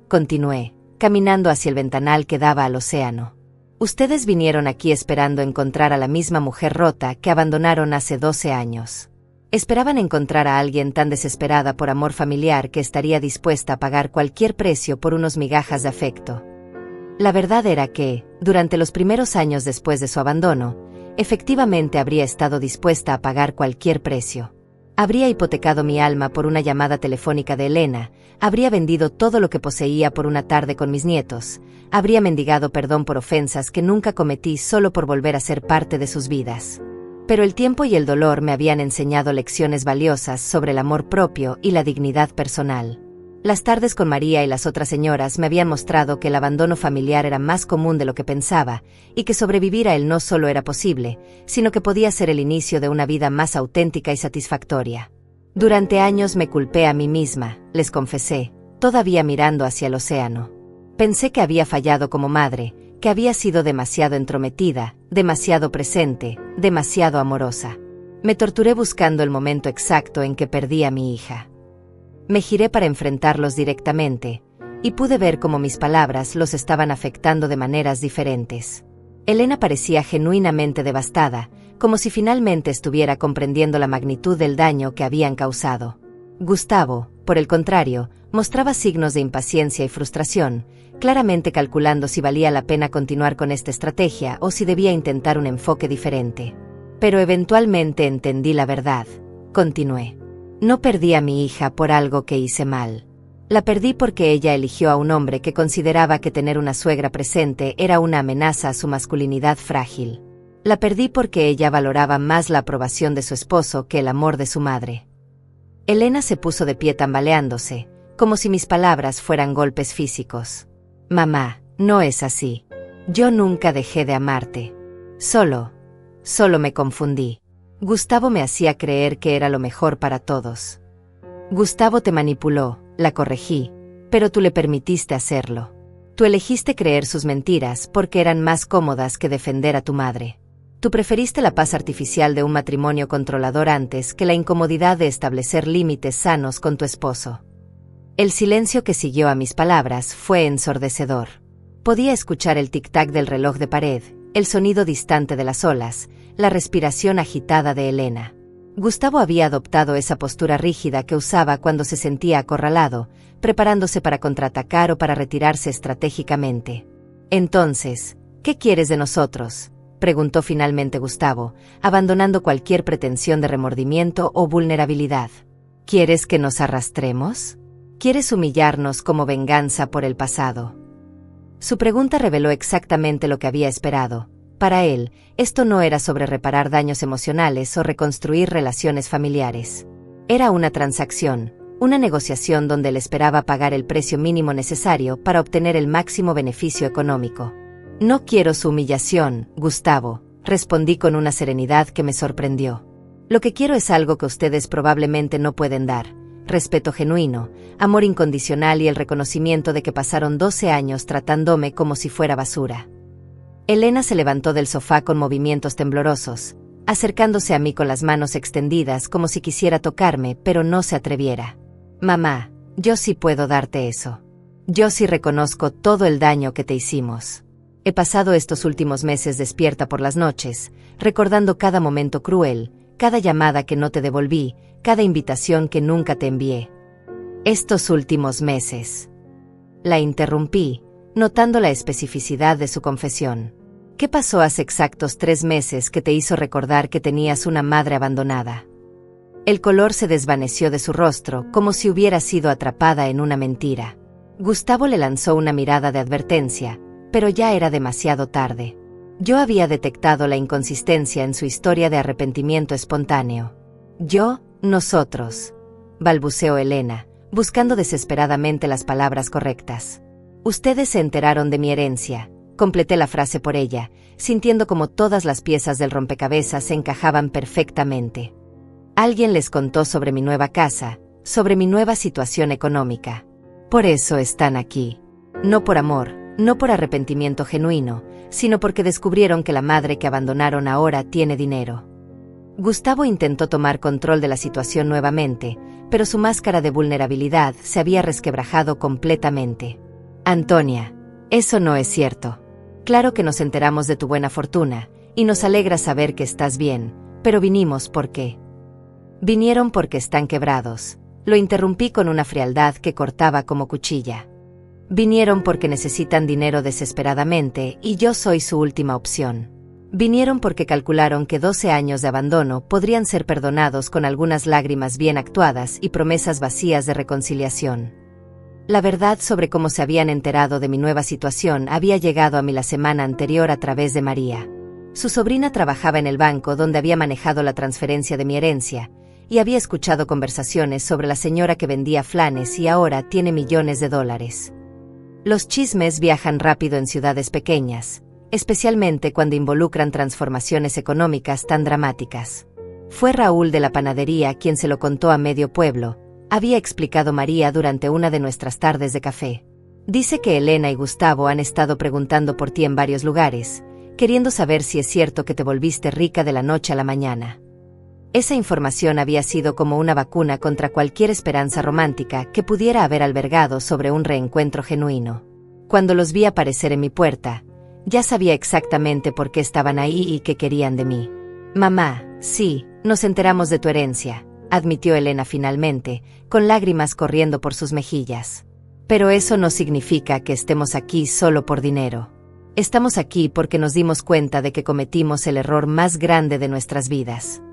continué, caminando hacia el ventanal que daba al océano. Ustedes vinieron aquí esperando encontrar a la misma mujer rota que abandonaron hace 12 años. Esperaban encontrar a alguien tan desesperada por amor familiar que estaría dispuesta a pagar cualquier precio por unos migajas de afecto. La verdad era que, durante los primeros años después de su abandono, efectivamente habría estado dispuesta a pagar cualquier precio. Habría hipotecado mi alma por una llamada telefónica de Elena, habría vendido todo lo que poseía por una tarde con mis nietos, habría mendigado perdón por ofensas que nunca cometí solo por volver a ser parte de sus vidas. Pero el tiempo y el dolor me habían enseñado lecciones valiosas sobre el amor propio y la dignidad personal. Las tardes con María y las otras señoras me habían mostrado que el abandono familiar era más común de lo que pensaba, y que sobrevivir a él no solo era posible, sino que podía ser el inicio de una vida más auténtica y satisfactoria. Durante años me culpé a mí misma, les confesé, todavía mirando hacia el océano. Pensé que había fallado como madre, que había sido demasiado entrometida, demasiado presente, demasiado amorosa. Me torturé buscando el momento exacto en que perdí a mi hija. Me giré para enfrentarlos directamente, y pude ver cómo mis palabras los estaban afectando de maneras diferentes. Elena parecía genuinamente devastada, como si finalmente estuviera comprendiendo la magnitud del daño que habían causado. Gustavo, por el contrario, mostraba signos de impaciencia y frustración, claramente calculando si valía la pena continuar con esta estrategia o si debía intentar un enfoque diferente. Pero eventualmente entendí la verdad. Continué. No perdí a mi hija por algo que hice mal. La perdí porque ella eligió a un hombre que consideraba que tener una suegra presente era una amenaza a su masculinidad frágil. La perdí porque ella valoraba más la aprobación de su esposo que el amor de su madre. Elena se puso de pie tambaleándose, como si mis palabras fueran golpes físicos. Mamá, no es así. Yo nunca dejé de amarte. Solo me confundí. Gustavo me hacía creer que era lo mejor para todos. Gustavo te manipuló, la corregí, pero tú le permitiste hacerlo. Tú elegiste creer sus mentiras porque eran más cómodas que defender a tu madre. Tú preferiste la paz artificial de un matrimonio controlador antes que la incomodidad de establecer límites sanos con tu esposo. El silencio que siguió a mis palabras fue ensordecedor. Podía escuchar el tic-tac del reloj de pared, el sonido distante de las olas, la respiración agitada de Elena. Gustavo había adoptado esa postura rígida que usaba cuando se sentía acorralado, preparándose para contraatacar o para retirarse estratégicamente. Entonces, ¿qué quieres de nosotros?, preguntó finalmente Gustavo, abandonando cualquier pretensión de remordimiento o vulnerabilidad. ¿Quieres que nos arrastremos? ¿Quieres humillarnos como venganza por el pasado? Su pregunta reveló exactamente lo que había esperado. Para él, esto no era sobre reparar daños emocionales o reconstruir relaciones familiares. Era una transacción, una negociación donde él esperaba pagar el precio mínimo necesario para obtener el máximo beneficio económico. No quiero su humillación, Gustavo, respondí con una serenidad que me sorprendió. Lo que quiero es algo que ustedes probablemente no pueden dar: respeto genuino, amor incondicional y el reconocimiento de que pasaron 12 años tratándome como si fuera basura. Elena se levantó del sofá con movimientos temblorosos, acercándose a mí con las manos extendidas como si quisiera tocarme, pero no se atreviera. Mamá, yo sí puedo darte eso. Yo sí reconozco todo el daño que te hicimos. He pasado estos últimos meses despierta por las noches, recordando cada momento cruel, cada llamada que no te devolví, cada invitación que nunca te envié. Estos últimos meses. La interrumpí, notando la especificidad de su confesión. ¿Qué pasó hace exactos 3 meses que te hizo recordar que tenías una madre abandonada? El color se desvaneció de su rostro, como si hubiera sido atrapada en una mentira. Gustavo le lanzó una mirada de advertencia, pero ya era demasiado tarde. Yo había detectado la inconsistencia en su historia de arrepentimiento espontáneo. Nosotros, balbuceó Elena, buscando desesperadamente las palabras correctas. Ustedes se enteraron de mi herencia, completé la frase por ella, sintiendo como todas las piezas del rompecabezas se encajaban perfectamente. Alguien les contó sobre mi nueva casa, sobre mi nueva situación económica. Por eso están aquí. No por amor, no por arrepentimiento genuino, sino porque descubrieron que la madre que abandonaron ahora tiene dinero. Gustavo intentó tomar control de la situación nuevamente, pero su máscara de vulnerabilidad se había resquebrajado completamente. Antonia, eso no es cierto. Claro que nos enteramos de tu buena fortuna, y nos alegra saber que estás bien, pero vinimos porque... Vinieron porque están quebrados. Lo interrumpí con una frialdad que cortaba como cuchilla. Vinieron porque necesitan dinero desesperadamente y yo soy su última opción. Vinieron porque calcularon que 12 años de abandono podrían ser perdonados con algunas lágrimas bien actuadas y promesas vacías de reconciliación. La verdad sobre cómo se habían enterado de mi nueva situación había llegado a mí la semana anterior a través de María. Su sobrina trabajaba en el banco donde había manejado la transferencia de mi herencia, y había escuchado conversaciones sobre la señora que vendía flanes y ahora tiene millones de dólares. Los chismes viajan rápido en ciudades pequeñas, especialmente cuando involucran transformaciones económicas tan dramáticas. Fue Raúl de la panadería quien se lo contó a medio pueblo, había explicado María durante una de nuestras tardes de café. Dice que Elena y Gustavo han estado preguntando por ti en varios lugares, queriendo saber si es cierto que te volviste rica de la noche a la mañana. Esa información había sido como una vacuna contra cualquier esperanza romántica que pudiera haber albergado sobre un reencuentro genuino. Cuando los vi aparecer en mi puerta, ya sabía exactamente por qué estaban ahí y qué querían de mí. Mamá, sí, nos enteramos de tu herencia, admitió Elena finalmente, con lágrimas corriendo por sus mejillas. Pero eso no significa que estemos aquí solo por dinero. Estamos aquí porque nos dimos cuenta de que cometimos el error más grande de nuestras vidas.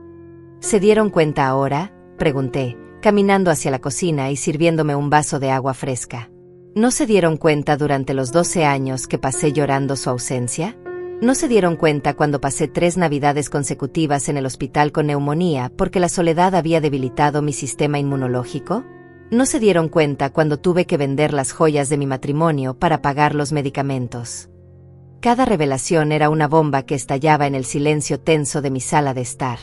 ¿Se dieron cuenta ahora?, pregunté, caminando hacia la cocina y sirviéndome un vaso de agua fresca. ¿No se dieron cuenta durante los 12 años que pasé llorando su ausencia? ¿No se dieron cuenta cuando pasé 3 navidades consecutivas en el hospital con neumonía porque la soledad había debilitado mi sistema inmunológico? ¿No se dieron cuenta cuando tuve que vender las joyas de mi matrimonio para pagar los medicamentos? Cada revelación era una bomba que estallaba en el silencio tenso de mi sala de estar.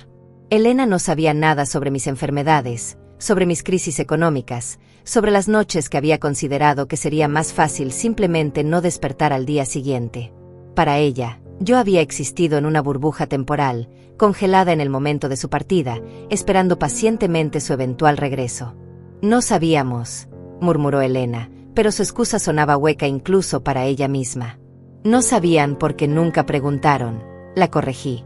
Elena no sabía nada sobre mis enfermedades, sobre mis crisis económicas, sobre las noches que había considerado que sería más fácil simplemente no despertar al día siguiente. Para ella, yo había existido en una burbuja temporal, congelada en el momento de su partida, esperando pacientemente su eventual regreso. No sabíamos, murmuró Elena, pero su excusa sonaba hueca incluso para ella misma. No sabían porque nunca preguntaron, la corregí.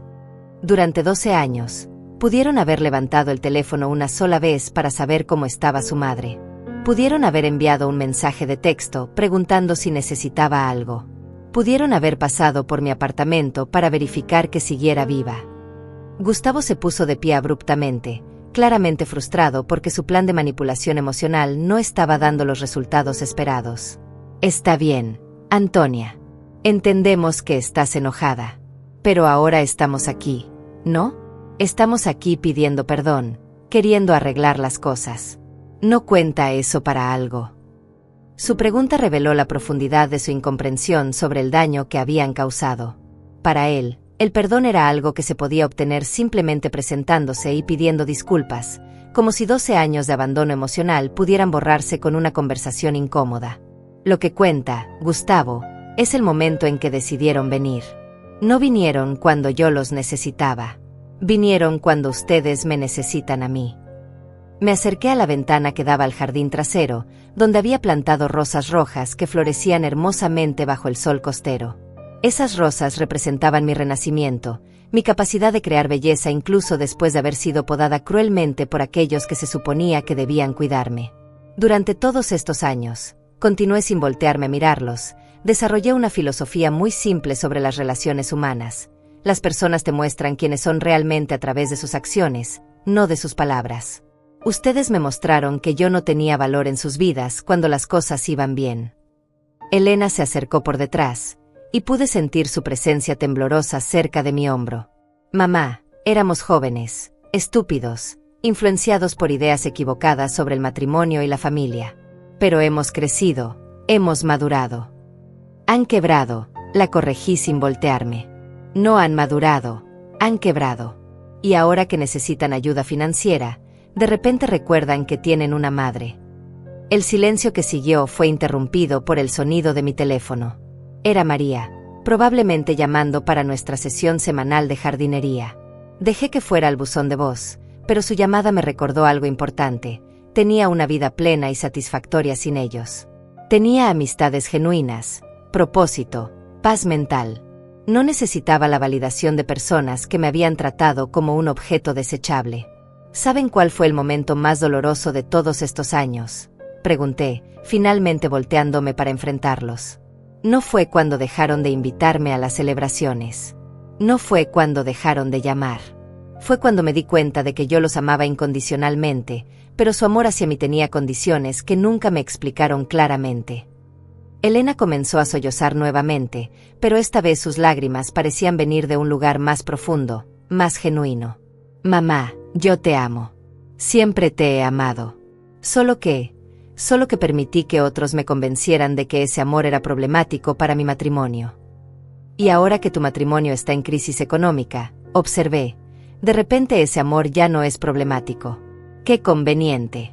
Durante 12 años, pudieron haber levantado el teléfono una sola vez para saber cómo estaba su madre. Pudieron haber enviado un mensaje de texto preguntando si necesitaba algo. Pudieron haber pasado por mi apartamento para verificar que siguiera viva. Gustavo se puso de pie abruptamente, claramente frustrado porque su plan de manipulación emocional no estaba dando los resultados esperados. Está bien, Antonia. Entendemos que estás enojada. Pero ahora estamos aquí, ¿no? Estamos aquí pidiendo perdón, queriendo arreglar las cosas. ¿No cuenta eso para algo? Su pregunta reveló la profundidad de su incomprensión sobre el daño que habían causado. Para él, el perdón era algo que se podía obtener simplemente presentándose y pidiendo disculpas, como si 12 años de abandono emocional pudieran borrarse con una conversación incómoda. Lo que cuenta, Gustavo, es el momento en que decidieron venir. No vinieron cuando yo los necesitaba. Vinieron cuando ustedes me necesitan a mí. Me acerqué a la ventana que daba al jardín trasero, donde había plantado rosas rojas que florecían hermosamente bajo el sol costero. Esas rosas representaban mi renacimiento, mi capacidad de crear belleza incluso después de haber sido podada cruelmente por aquellos que se suponía que debían cuidarme. Durante todos estos años, continué sin voltearme a mirarlos, desarrollé una filosofía muy simple sobre las relaciones humanas. Las personas te muestran quiénes son realmente a través de sus acciones, no de sus palabras. Ustedes me mostraron que yo no tenía valor en sus vidas cuando las cosas iban bien. Elena se acercó por detrás, y pude sentir su presencia temblorosa cerca de mi hombro. Mamá, éramos jóvenes, estúpidos, influenciados por ideas equivocadas sobre el matrimonio y la familia. Pero hemos crecido, hemos madurado. Han quebrado, la corregí sin voltearme. No han madurado, han quebrado. Y ahora que necesitan ayuda financiera, de repente recuerdan que tienen una madre. El silencio que siguió fue interrumpido por el sonido de mi teléfono. Era María, probablemente llamando para nuestra sesión semanal de jardinería. Dejé que fuera al buzón de voz, pero su llamada me recordó algo importante. Tenía una vida plena y satisfactoria sin ellos. Tenía amistades genuinas, propósito, paz mental. No necesitaba la validación de personas que me habían tratado como un objeto desechable. ¿Saben cuál fue el momento más doloroso de todos estos años?, pregunté, finalmente volteándome para enfrentarlos. No fue cuando dejaron de invitarme a las celebraciones. No fue cuando dejaron de llamar. Fue cuando me di cuenta de que yo los amaba incondicionalmente, pero su amor hacia mí tenía condiciones que nunca me explicaron claramente. Elena comenzó a sollozar nuevamente, pero esta vez sus lágrimas parecían venir de un lugar más profundo, más genuino. Mamá, yo te amo. Siempre te he amado. Solo que permití que otros me convencieran de que ese amor era problemático para mi matrimonio. Y ahora que tu matrimonio está en crisis económica, observé, de repente ese amor ya no es problemático. ¡Qué conveniente!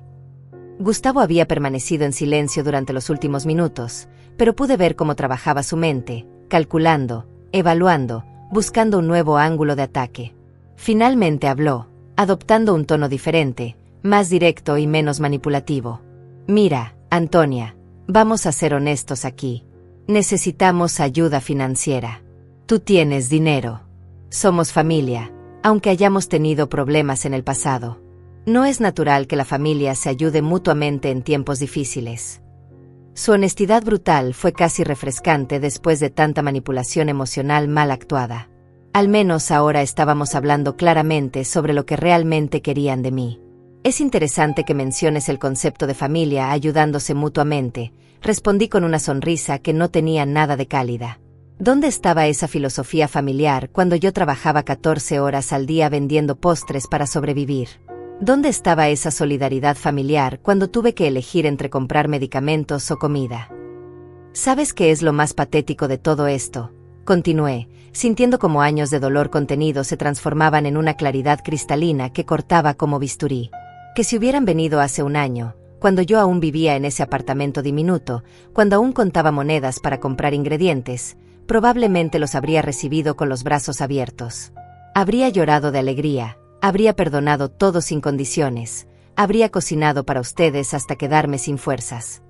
Gustavo había permanecido en silencio durante los últimos minutos, pero pude ver cómo trabajaba su mente, calculando, evaluando, buscando un nuevo ángulo de ataque. Finalmente habló, adoptando un tono diferente, más directo y menos manipulativo. Mira, Antonia, vamos a ser honestos aquí. Necesitamos ayuda financiera. Tú tienes dinero. Somos familia, aunque hayamos tenido problemas en el pasado. No es natural que la familia se ayude mutuamente en tiempos difíciles. Su honestidad brutal fue casi refrescante después de tanta manipulación emocional mal actuada. Al menos ahora estábamos hablando claramente sobre lo que realmente querían de mí. Es interesante que menciones el concepto de familia ayudándose mutuamente, respondí con una sonrisa que no tenía nada de cálida. ¿Dónde estaba esa filosofía familiar cuando yo trabajaba 14 horas al día vendiendo postres para sobrevivir? ¿Dónde estaba esa solidaridad familiar cuando tuve que elegir entre comprar medicamentos o comida? ¿Sabes qué es lo más patético de todo esto? Continué, sintiendo como años de dolor contenido se transformaban en una claridad cristalina que cortaba como bisturí. Que si hubieran venido hace un año, cuando yo aún vivía en ese apartamento diminuto, cuando aún contaba monedas para comprar ingredientes, probablemente los habría recibido con los brazos abiertos. Habría llorado de alegría, habría perdonado todo sin condiciones, habría cocinado para ustedes hasta quedarme sin fuerzas.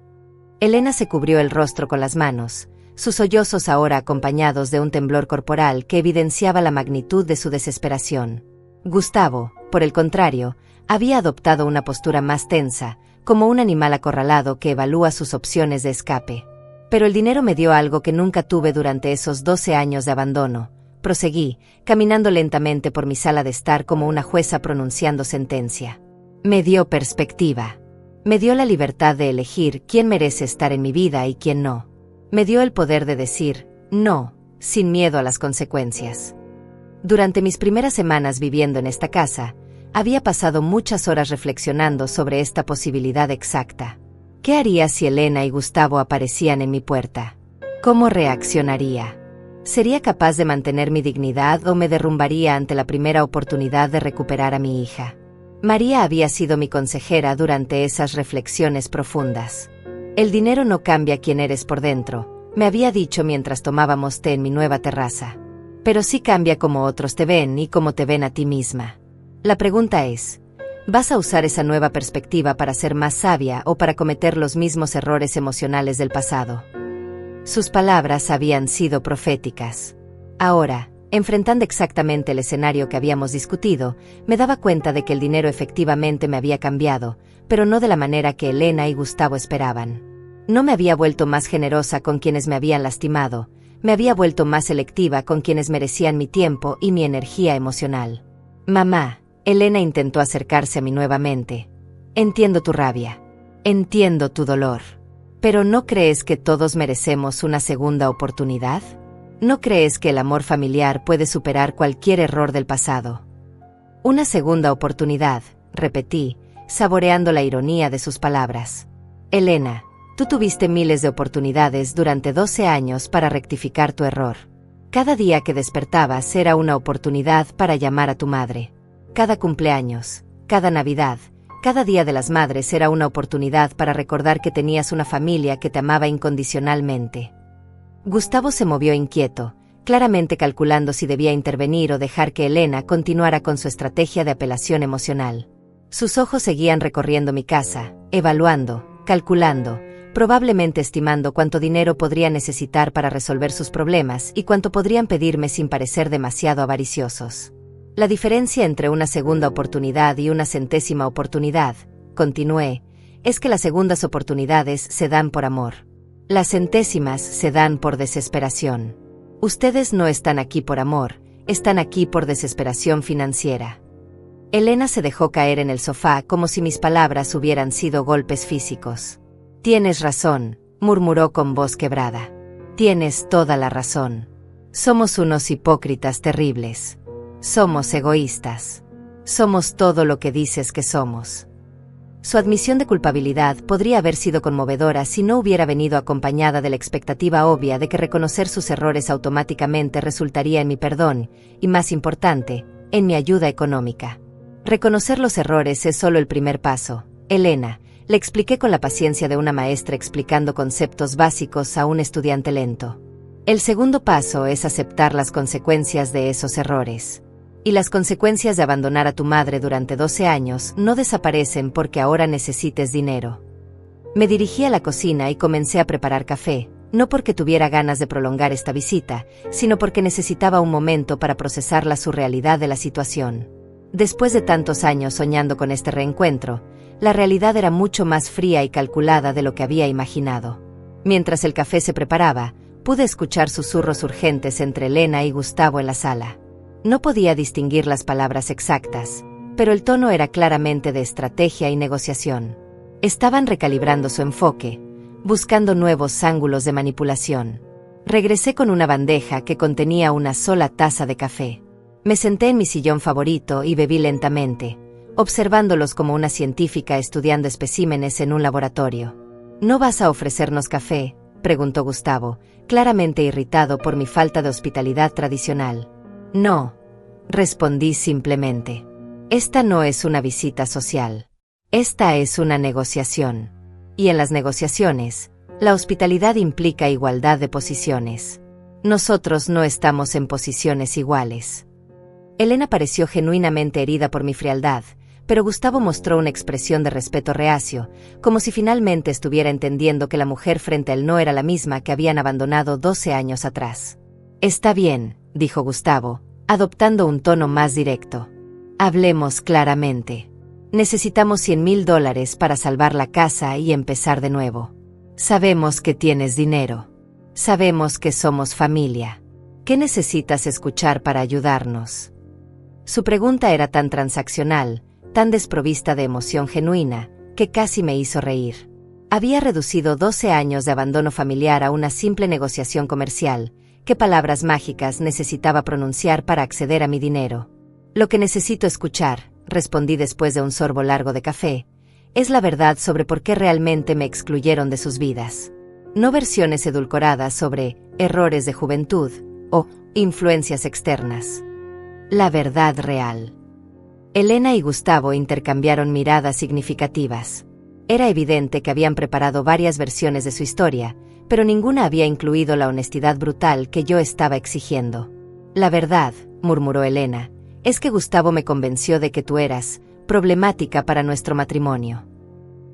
Elena se cubrió el rostro con las manos, sus sollozos ahora acompañados de un temblor corporal que evidenciaba la magnitud de su desesperación. Gustavo, por el contrario, había adoptado una postura más tensa, como un animal acorralado que evalúa sus opciones de escape. Pero el dinero me dio algo que nunca tuve durante esos 12 años de abandono. Proseguí, caminando lentamente por mi sala de estar como una jueza pronunciando sentencia. Me dio perspectiva. Me dio la libertad de elegir quién merece estar en mi vida y quién no. Me dio el poder de decir no, sin miedo a las consecuencias. Durante mis primeras semanas viviendo en esta casa, había pasado muchas horas reflexionando sobre esta posibilidad exacta. ¿Qué haría si Elena y Gustavo aparecían en mi puerta? ¿Cómo reaccionaría? ¿Sería capaz de mantener mi dignidad o me derrumbaría ante la primera oportunidad de recuperar a mi hija? María había sido mi consejera durante esas reflexiones profundas. El dinero no cambia quién eres por dentro, me había dicho mientras tomábamos té en mi nueva terraza. Pero sí cambia cómo otros te ven y cómo te ven a ti misma. La pregunta es, ¿vas a usar esa nueva perspectiva para ser más sabia o para cometer los mismos errores emocionales del pasado? Sus palabras habían sido proféticas. Ahora, enfrentando exactamente el escenario que habíamos discutido, me daba cuenta de que el dinero efectivamente me había cambiado, pero no de la manera que Elena y Gustavo esperaban. No me había vuelto más generosa con quienes me habían lastimado, me había vuelto más selectiva con quienes merecían mi tiempo y mi energía emocional. Mamá, Elena intentó acercarse a mí nuevamente. Entiendo tu rabia. Entiendo tu dolor. ¿Pero no crees que todos merecemos una segunda oportunidad? ¿No crees que el amor familiar puede superar cualquier error del pasado? Una segunda oportunidad, repetí, saboreando la ironía de sus palabras. Elena, tú tuviste miles de oportunidades durante 12 años para rectificar tu error. Cada día que despertabas era una oportunidad para llamar a tu madre. Cada cumpleaños, cada Navidad, cada Día de las Madres era una oportunidad para recordar que tenías una familia que te amaba incondicionalmente. Gustavo se movió inquieto, claramente calculando si debía intervenir o dejar que Elena continuara con su estrategia de apelación emocional. Sus ojos seguían recorriendo mi casa, evaluando, calculando, probablemente estimando cuánto dinero podría necesitar para resolver sus problemas y cuánto podrían pedirme sin parecer demasiado avariciosos. La diferencia entre una segunda oportunidad y una centésima oportunidad, continué, es que las segundas oportunidades se dan por amor. Las centésimas se dan por desesperación. Ustedes no están aquí por amor, están aquí por desesperación financiera. Elena se dejó caer en el sofá como si mis palabras hubieran sido golpes físicos. Tienes razón, murmuró con voz quebrada. Tienes toda la razón. Somos unos hipócritas terribles. Somos egoístas. Somos todo lo que dices que somos. Su admisión de culpabilidad podría haber sido conmovedora si no hubiera venido acompañada de la expectativa obvia de que reconocer sus errores automáticamente resultaría en mi perdón, y más importante, en mi ayuda económica. Reconocer los errores es solo el primer paso, Elena, le expliqué con la paciencia de una maestra explicando conceptos básicos a un estudiante lento. El segundo paso es aceptar las consecuencias de esos errores. Y las consecuencias de abandonar a tu madre durante 12 años no desaparecen porque ahora necesites dinero. Me dirigí a la cocina y comencé a preparar café, no porque tuviera ganas de prolongar esta visita, sino porque necesitaba un momento para procesar la surrealidad de la situación. Después de tantos años soñando con este reencuentro, la realidad era mucho más fría y calculada de lo que había imaginado. Mientras el café se preparaba, pude escuchar susurros urgentes entre Elena y Gustavo en la sala. No podía distinguir las palabras exactas, pero el tono era claramente de estrategia y negociación. Estaban recalibrando su enfoque, buscando nuevos ángulos de manipulación. Regresé con una bandeja que contenía una sola taza de café. Me senté en mi sillón favorito y bebí lentamente, observándolos como una científica estudiando especímenes en un laboratorio. ¿No vas a ofrecernos café?, preguntó Gustavo, claramente irritado por mi falta de hospitalidad tradicional. No, respondí simplemente. Esta no es una visita social. Esta es una negociación. Y en las negociaciones, la hospitalidad implica igualdad de posiciones. Nosotros no estamos en posiciones iguales. Elena pareció genuinamente herida por mi frialdad, pero Gustavo mostró una expresión de respeto reacio, como si finalmente estuviera entendiendo que la mujer frente a él no era la misma que habían abandonado 12 años atrás. Está bien, dijo Gustavo, adoptando un tono más directo. Hablemos claramente. Necesitamos $100,000 para salvar la casa y empezar de nuevo. Sabemos que tienes dinero. Sabemos que somos familia. ¿Qué necesitas escuchar para ayudarnos? Su pregunta era tan transaccional, tan desprovista de emoción genuina, que casi me hizo reír. Había reducido 12 años de abandono familiar a una simple negociación comercial. ¿Qué palabras mágicas necesitaba pronunciar para acceder a mi dinero? Lo que necesito escuchar, respondí después de un sorbo largo de café, es la verdad sobre por qué realmente me excluyeron de sus vidas. No versiones edulcoradas sobre errores de juventud o influencias externas. La verdad real. Elena y Gustavo intercambiaron miradas significativas. Era evidente que habían preparado varias versiones de su historia, pero ninguna había incluido la honestidad brutal que yo estaba exigiendo. La verdad, murmuró Elena, es que Gustavo me convenció de que tú eras problemática para nuestro matrimonio.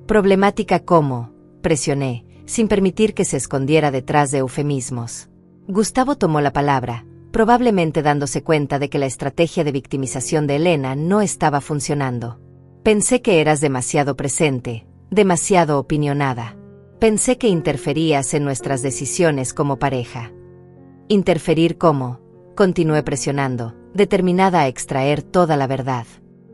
¿Problemática cómo?, presioné, sin permitir que se escondiera detrás de eufemismos. Gustavo tomó la palabra, probablemente dándose cuenta de que la estrategia de victimización de Elena no estaba funcionando. Pensé que eras demasiado presente, demasiado opinionada. Pensé que interferías en nuestras decisiones como pareja. ¿Interferir cómo?, continué presionando, determinada a extraer toda la verdad.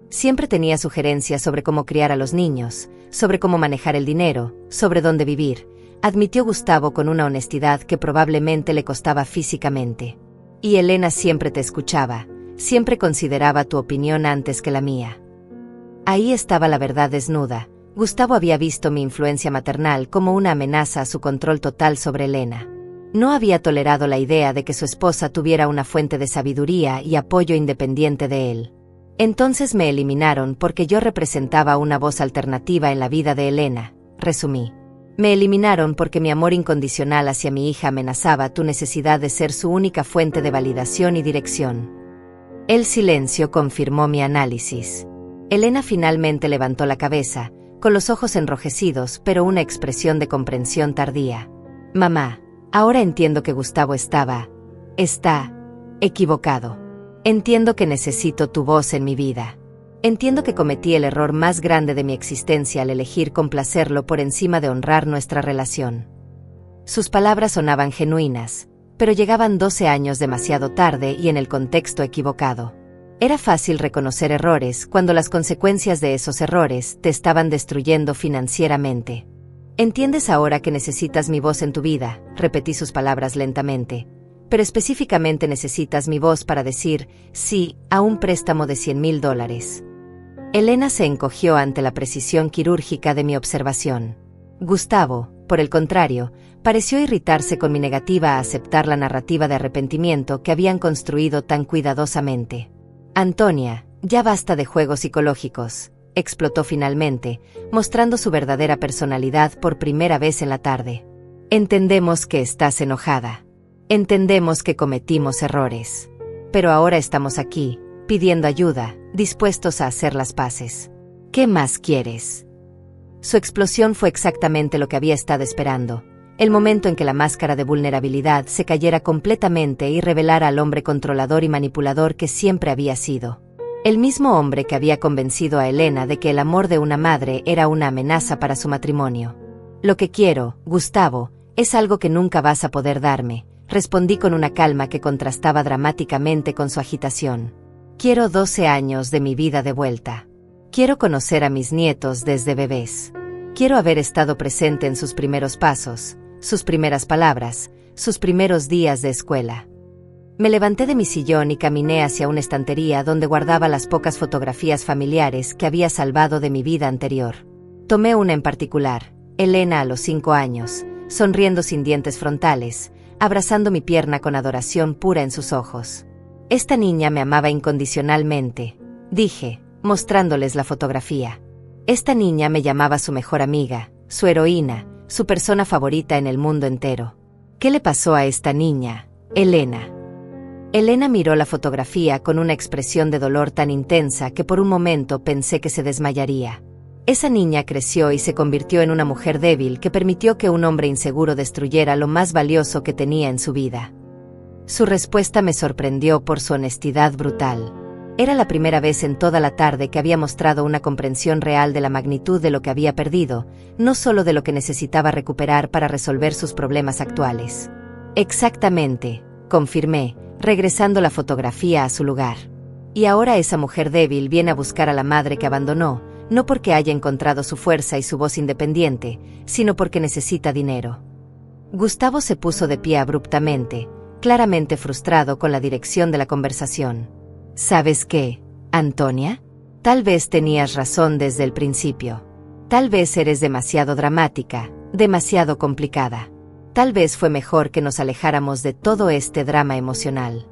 Siempre tenía sugerencias sobre cómo criar a los niños, sobre cómo manejar el dinero, sobre dónde vivir, admitió Gustavo con una honestidad que probablemente le costaba físicamente. Y Elena siempre te escuchaba, siempre consideraba tu opinión antes que la mía. Ahí estaba la verdad desnuda. Gustavo había visto mi influencia maternal como una amenaza a su control total sobre Elena. No había tolerado la idea de que su esposa tuviera una fuente de sabiduría y apoyo independiente de él. Entonces me eliminaron porque yo representaba una voz alternativa en la vida de Elena, resumí. Me eliminaron porque mi amor incondicional hacia mi hija amenazaba tu necesidad de ser su única fuente de validación y dirección. El silencio confirmó mi análisis. Elena finalmente levantó la cabeza, con los ojos enrojecidos pero una expresión de comprensión tardía. Mamá, ahora entiendo que Gustavo está equivocado. Entiendo que necesito tu voz en mi vida. Entiendo que cometí el error más grande de mi existencia al elegir complacerlo por encima de honrar nuestra relación. Sus palabras sonaban genuinas, pero llegaban 12 años demasiado tarde y en el contexto equivocado. Era fácil reconocer errores cuando las consecuencias de esos errores te estaban destruyendo financieramente. ¿Entiendes ahora que necesitas mi voz en tu vida?, repetí sus palabras lentamente. Pero específicamente necesitas mi voz para decir sí a un préstamo de $100,000. Elena se encogió ante la precisión quirúrgica de mi observación. Gustavo, por el contrario, pareció irritarse con mi negativa a aceptar la narrativa de arrepentimiento que habían construido tan cuidadosamente. Antonia, ya basta de juegos psicológicos, explotó finalmente, mostrando su verdadera personalidad por primera vez en la tarde. Entendemos que estás enojada. Entendemos que cometimos errores. Pero ahora estamos aquí, pidiendo ayuda, dispuestos a hacer las paces. ¿Qué más quieres? Su explosión fue exactamente lo que había estado esperando, el momento en que la máscara de vulnerabilidad se cayera completamente y revelara al hombre controlador y manipulador que siempre había sido. El mismo hombre que había convencido a Elena de que el amor de una madre era una amenaza para su matrimonio. Lo que quiero, Gustavo, es algo que nunca vas a poder darme, respondí con una calma que contrastaba dramáticamente con su agitación. Quiero 12 años de mi vida de vuelta. Quiero conocer a mis nietos desde bebés. Quiero haber estado presente en sus primeros pasos, sus primeras palabras, sus primeros días de escuela. Me levanté de mi sillón y caminé hacia una estantería donde guardaba las pocas fotografías familiares que había salvado de mi vida anterior. Tomé una en particular, Elena a los 5 años, sonriendo sin dientes frontales, abrazando mi pierna con adoración pura en sus ojos. Esta niña me amaba incondicionalmente, dije, mostrándoles la fotografía. Esta niña me llamaba su mejor amiga, su heroína, su persona favorita en el mundo entero. ¿Qué le pasó a esta niña, Elena? Elena miró la fotografía con una expresión de dolor tan intensa que por un momento pensé que se desmayaría. Esa niña creció y se convirtió en una mujer débil que permitió que un hombre inseguro destruyera lo más valioso que tenía en su vida. Su respuesta me sorprendió por su honestidad brutal. Era la primera vez en toda la tarde que había mostrado una comprensión real de la magnitud de lo que había perdido, no solo de lo que necesitaba recuperar para resolver sus problemas actuales. Exactamente, confirmé, regresando la fotografía a su lugar. Y ahora esa mujer débil viene a buscar a la madre que abandonó, no porque haya encontrado su fuerza y su voz independiente, sino porque necesita dinero. Gustavo se puso de pie abruptamente, claramente frustrado con la dirección de la conversación. ¿Sabes qué, Antonia? Tal vez tenías razón desde el principio. Tal vez eres demasiado dramática, demasiado complicada. Tal vez fue mejor que nos alejáramos de todo este drama emocional.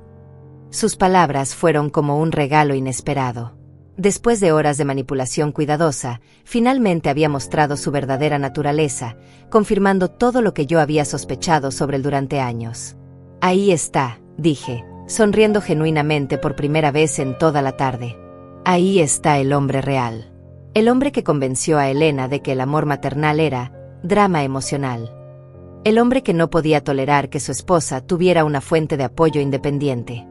Sus palabras fueron como un regalo inesperado. Después de horas de manipulación cuidadosa, finalmente había mostrado su verdadera naturaleza, confirmando todo lo que yo había sospechado sobre él durante años. Ahí está, dije, sonriendo genuinamente por primera vez en toda la tarde. Ahí está el hombre real. El hombre que convenció a Elena de que el amor maternal era drama emocional. El hombre que no podía tolerar que su esposa tuviera una fuente de apoyo independiente.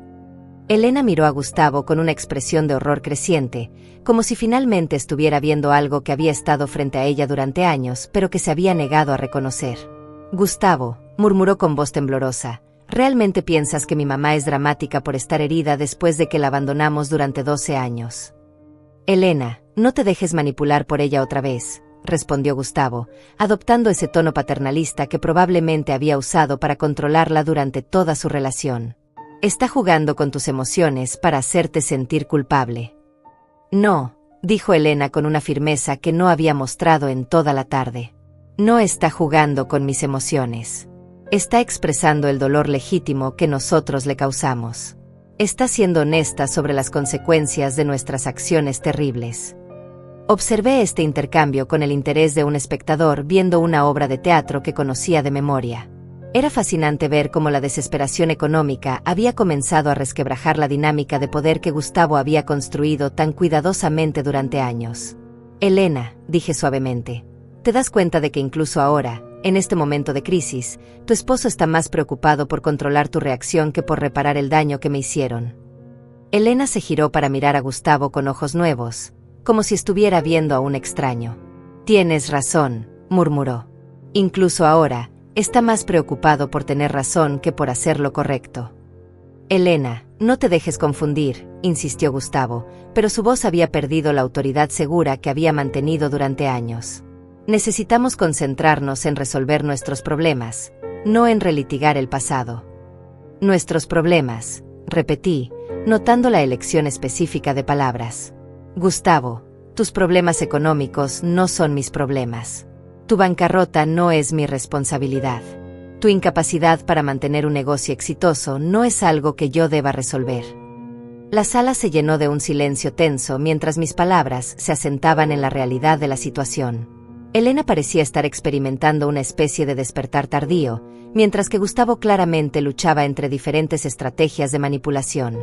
Elena miró a Gustavo con una expresión de horror creciente, como si finalmente estuviera viendo algo que había estado frente a ella durante años, pero que se había negado a reconocer. Gustavo, murmuró con voz temblorosa, ¿realmente piensas que mi mamá es dramática por estar herida después de que la abandonamos durante 12 años? Elena, no te dejes manipular por ella otra vez, respondió Gustavo, adoptando ese tono paternalista que probablemente había usado para controlarla durante toda su relación. Está jugando con tus emociones para hacerte sentir culpable. No, dijo Elena con una firmeza que no había mostrado en toda la tarde. No está jugando con mis emociones. Está expresando el dolor legítimo que nosotros le causamos. Está siendo honesta sobre las consecuencias de nuestras acciones terribles. Observé este intercambio con el interés de un espectador viendo una obra de teatro que conocía de memoria. Era fascinante ver cómo la desesperación económica había comenzado a resquebrajar la dinámica de poder que Gustavo había construido tan cuidadosamente durante años. Elena, dije suavemente, ¿te das cuenta de que incluso ahora, en este momento de crisis, tu esposo está más preocupado por controlar tu reacción que por reparar el daño que me hicieron? Elena se giró para mirar a Gustavo con ojos nuevos, como si estuviera viendo a un extraño. Tienes razón, murmuró. Incluso ahora, está más preocupado por tener razón que por hacer lo correcto. Elena, no te dejes confundir, insistió Gustavo, pero su voz había perdido la autoridad segura que había mantenido durante años. Necesitamos concentrarnos en resolver nuestros problemas, no en relitigar el pasado. Nuestros problemas, repetí, notando la elección específica de palabras. Gustavo, tus problemas económicos no son mis problemas. Tu bancarrota no es mi responsabilidad. Tu incapacidad para mantener un negocio exitoso no es algo que yo deba resolver. La sala se llenó de un silencio tenso mientras mis palabras se asentaban en la realidad de la situación. Elena parecía estar experimentando una especie de despertar tardío, mientras que Gustavo claramente luchaba entre diferentes estrategias de manipulación.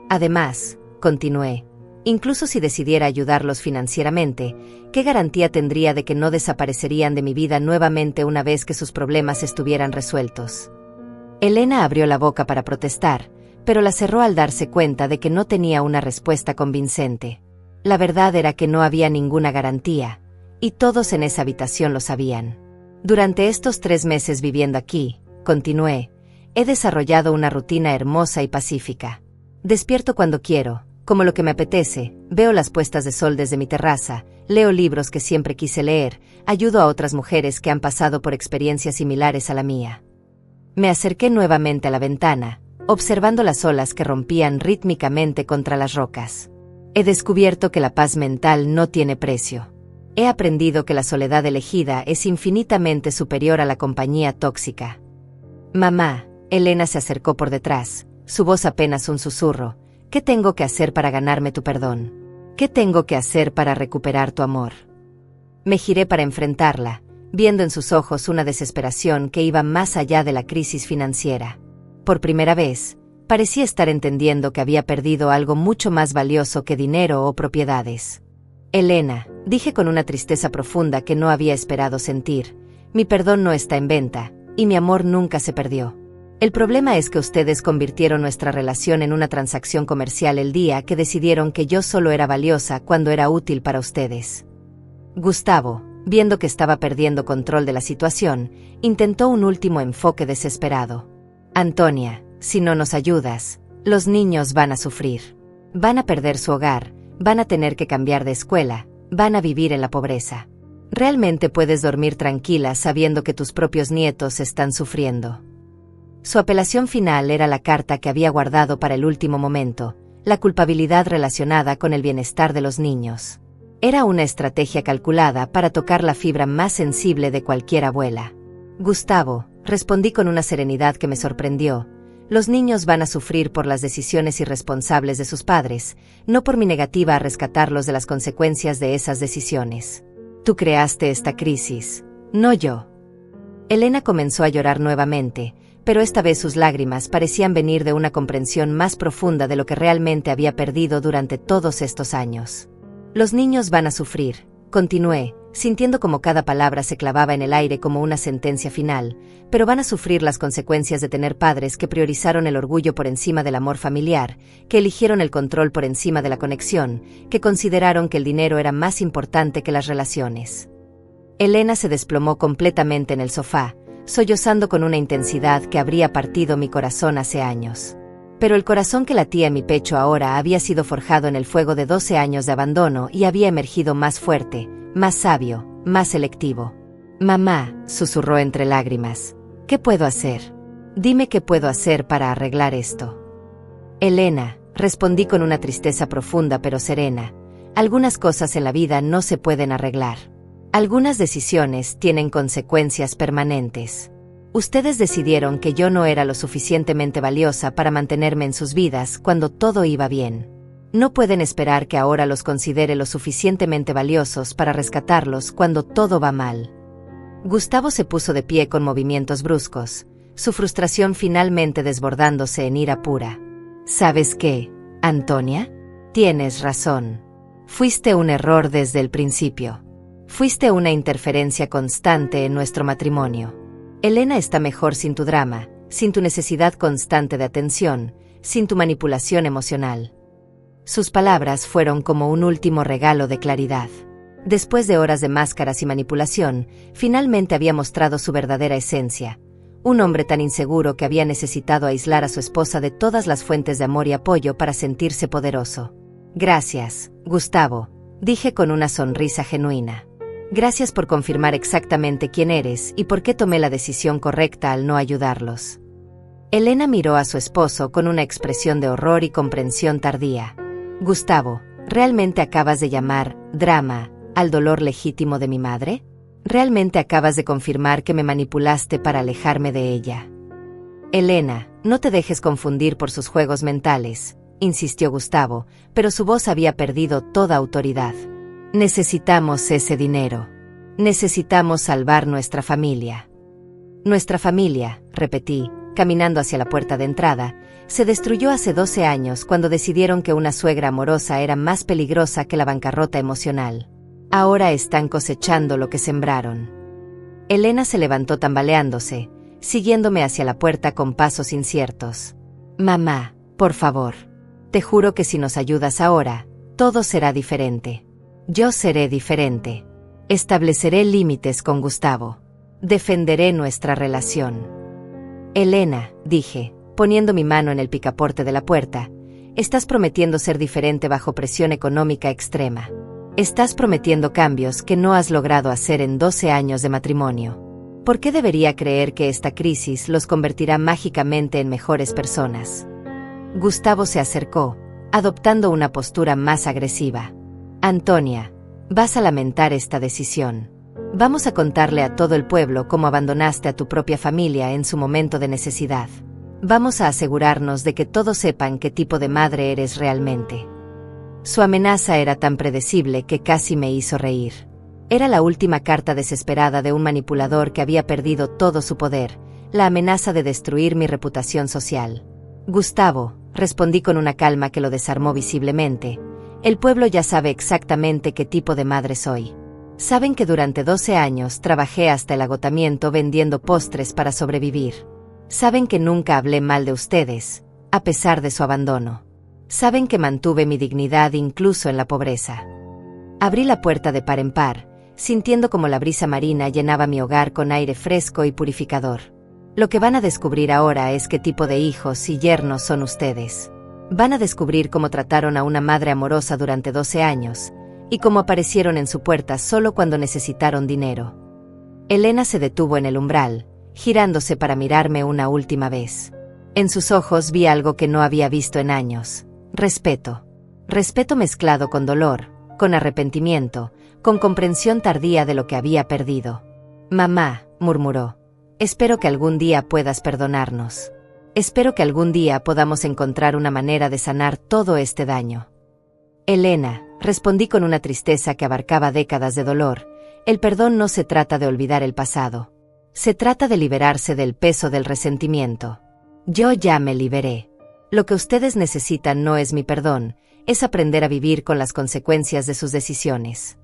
Además, continué, incluso si decidiera ayudarlos financieramente, ¿qué garantía tendría de que no desaparecerían de mi vida nuevamente una vez que sus problemas estuvieran resueltos? Elena abrió la boca para protestar, pero la cerró al darse cuenta de que no tenía una respuesta convincente. La verdad era que no había ninguna garantía, y todos en esa habitación lo sabían. Durante estos 3 meses viviendo aquí, continué, he desarrollado una rutina hermosa y pacífica. Despierto cuando quiero, como lo que me apetece, veo las puestas de sol desde mi terraza, leo libros que siempre quise leer, ayudo a otras mujeres que han pasado por experiencias similares a la mía. Me acerqué nuevamente a la ventana, observando las olas que rompían rítmicamente contra las rocas. He descubierto que la paz mental no tiene precio. He aprendido que la soledad elegida es infinitamente superior a la compañía tóxica. Mamá, Elena se acercó por detrás, su voz apenas un susurro. ¿Qué tengo que hacer para ganarme tu perdón? ¿Qué tengo que hacer para recuperar tu amor? Me giré para enfrentarla, viendo en sus ojos una desesperación que iba más allá de la crisis financiera. Por primera vez, parecía estar entendiendo que había perdido algo mucho más valioso que dinero o propiedades. Elena, dije con una tristeza profunda que no había esperado sentir, mi perdón no está en venta, y mi amor nunca se perdió. El problema es que ustedes convirtieron nuestra relación en una transacción comercial el día que decidieron que yo solo era valiosa cuando era útil para ustedes. Gustavo, viendo que estaba perdiendo control de la situación, intentó un último enfoque desesperado. Antonia, si no nos ayudas, los niños van a sufrir. Van a perder su hogar, van a tener que cambiar de escuela, van a vivir en la pobreza. Realmente puedes dormir tranquila sabiendo que tus propios nietos están sufriendo. Su apelación final era la carta que había guardado para el último momento, la culpabilidad relacionada con el bienestar de los niños. Era una estrategia calculada para tocar la fibra más sensible de cualquier abuela. Gustavo, respondí con una serenidad que me sorprendió. Los niños van a sufrir por las decisiones irresponsables de sus padres, no por mi negativa a rescatarlos de las consecuencias de esas decisiones. Tú creaste esta crisis, no yo. Elena comenzó a llorar nuevamente, pero esta vez sus lágrimas parecían venir de una comprensión más profunda de lo que realmente había perdido durante todos estos años. Los niños van a sufrir, continué, sintiendo como cada palabra se clavaba en el aire como una sentencia final, pero van a sufrir las consecuencias de tener padres que priorizaron el orgullo por encima del amor familiar, que eligieron el control por encima de la conexión, que consideraron que el dinero era más importante que las relaciones. Elena se desplomó completamente en el sofá, sollozando con una intensidad que habría partido mi corazón hace años. Pero el corazón que latía en mi pecho ahora había sido forjado en el fuego de 12 años de abandono y había emergido más fuerte, más sabio, más selectivo. Mamá, susurró entre lágrimas, ¿qué puedo hacer? Dime qué puedo hacer para arreglar esto. Elena, respondí con una tristeza profunda pero serena, algunas cosas en la vida no se pueden arreglar. Algunas decisiones tienen consecuencias permanentes. Ustedes decidieron que yo no era lo suficientemente valiosa para mantenerme en sus vidas cuando todo iba bien. No pueden esperar que ahora los considere lo suficientemente valiosos para rescatarlos cuando todo va mal. Gustavo se puso de pie con movimientos bruscos, su frustración finalmente desbordándose en ira pura. ¿Sabes qué, Antonia? Tienes razón. Fuiste un error desde el principio. Fuiste una interferencia constante en nuestro matrimonio. Elena está mejor sin tu drama, sin tu necesidad constante de atención, sin tu manipulación emocional. Sus palabras fueron como un último regalo de claridad. Después de horas de máscaras y manipulación, finalmente había mostrado su verdadera esencia. Un hombre tan inseguro que había necesitado aislar a su esposa de todas las fuentes de amor y apoyo para sentirse poderoso. Gracias, Gustavo, dije con una sonrisa genuina. Gracias por confirmar exactamente quién eres y por qué tomé la decisión correcta al no ayudarlos. Elena miró a su esposo con una expresión de horror y comprensión tardía. Gustavo, ¿realmente acabas de llamar drama al dolor legítimo de mi madre? ¿Realmente acabas de confirmar que me manipulaste para alejarme de ella? Elena, no te dejes confundir por sus juegos mentales, insistió Gustavo, pero su voz había perdido toda autoridad. Necesitamos ese dinero. Necesitamos salvar nuestra familia. Nuestra familia, repetí, caminando hacia la puerta de entrada, se destruyó hace 12 años cuando decidieron que una suegra amorosa era más peligrosa que la bancarrota emocional. Ahora están cosechando lo que sembraron. Elena se levantó tambaleándose, siguiéndome hacia la puerta con pasos inciertos. Mamá, por favor. Te juro que si nos ayudas ahora, todo será diferente. Yo seré diferente. Estableceré límites con Gustavo. Defenderé nuestra relación. Elena, dije, poniendo mi mano en el picaporte de la puerta, estás prometiendo ser diferente bajo presión económica extrema. Estás prometiendo cambios que no has logrado hacer en 12 años de matrimonio. ¿Por qué debería creer que esta crisis los convertirá mágicamente en mejores personas? Gustavo se acercó, adoptando una postura más agresiva. Antonia, vas a lamentar esta decisión. Vamos a contarle a todo el pueblo cómo abandonaste a tu propia familia en su momento de necesidad. Vamos a asegurarnos de que todos sepan qué tipo de madre eres realmente. Su amenaza era tan predecible que casi me hizo reír. Era la última carta desesperada de un manipulador que había perdido todo su poder, la amenaza de destruir mi reputación social. Gustavo, respondí con una calma que lo desarmó visiblemente, el pueblo ya sabe exactamente qué tipo de madre soy. Saben que durante 12 años trabajé hasta el agotamiento vendiendo postres para sobrevivir. Saben que nunca hablé mal de ustedes, a pesar de su abandono. Saben que mantuve mi dignidad incluso en la pobreza. Abrí la puerta de par en par, sintiendo como la brisa marina llenaba mi hogar con aire fresco y purificador. Lo que van a descubrir ahora es qué tipo de hijos y yernos son ustedes. Van a descubrir cómo trataron a una madre amorosa durante 12 años, y cómo aparecieron en su puerta solo cuando necesitaron dinero. Elena se detuvo en el umbral, girándose para mirarme una última vez. En sus ojos vi algo que no había visto en años: respeto. Respeto mezclado con dolor, con arrepentimiento, con comprensión tardía de lo que había perdido. Mamá, murmuró, espero que algún día puedas perdonarnos. Espero que algún día podamos encontrar una manera de sanar todo este daño. Elena, respondí con una tristeza que abarcaba décadas de dolor, el perdón no se trata de olvidar el pasado. Se trata de liberarse del peso del resentimiento. Yo ya me liberé. Lo que ustedes necesitan no es mi perdón, es aprender a vivir con las consecuencias de sus decisiones.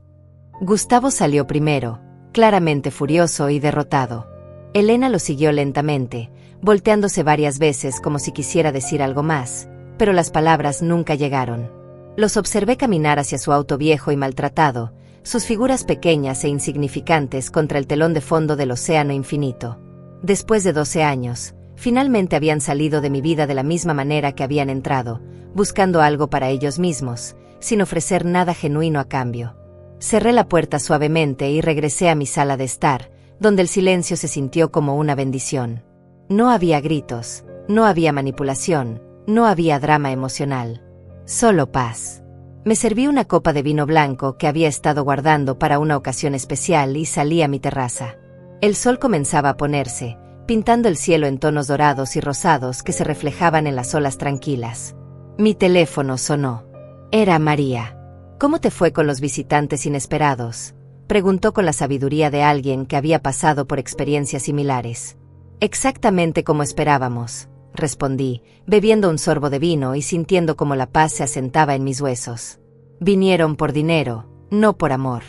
Gustavo salió primero, claramente furioso y derrotado. Elena lo siguió lentamente, volteándose varias veces como si quisiera decir algo más, pero las palabras nunca llegaron. Los observé caminar hacia su auto viejo y maltratado, sus figuras pequeñas e insignificantes contra el telón de fondo del océano infinito. Después de 12 años, finalmente habían salido de mi vida de la misma manera que habían entrado, buscando algo para ellos mismos, sin ofrecer nada genuino a cambio. Cerré la puerta suavemente y regresé a mi sala de estar, donde el silencio se sintió como una bendición. No había gritos, no había manipulación, no había drama emocional. Solo paz. Me serví una copa de vino blanco que había estado guardando para una ocasión especial y salí a mi terraza. El sol comenzaba a ponerse, pintando el cielo en tonos dorados y rosados que se reflejaban en las olas tranquilas. Mi teléfono sonó. Era María. ¿Cómo te fue con los visitantes inesperados?, preguntó con la sabiduría de alguien que había pasado por experiencias similares. Exactamente como esperábamos, respondí, bebiendo un sorbo de vino y sintiendo cómo la paz se asentaba en mis huesos. Vinieron por dinero, no por amor.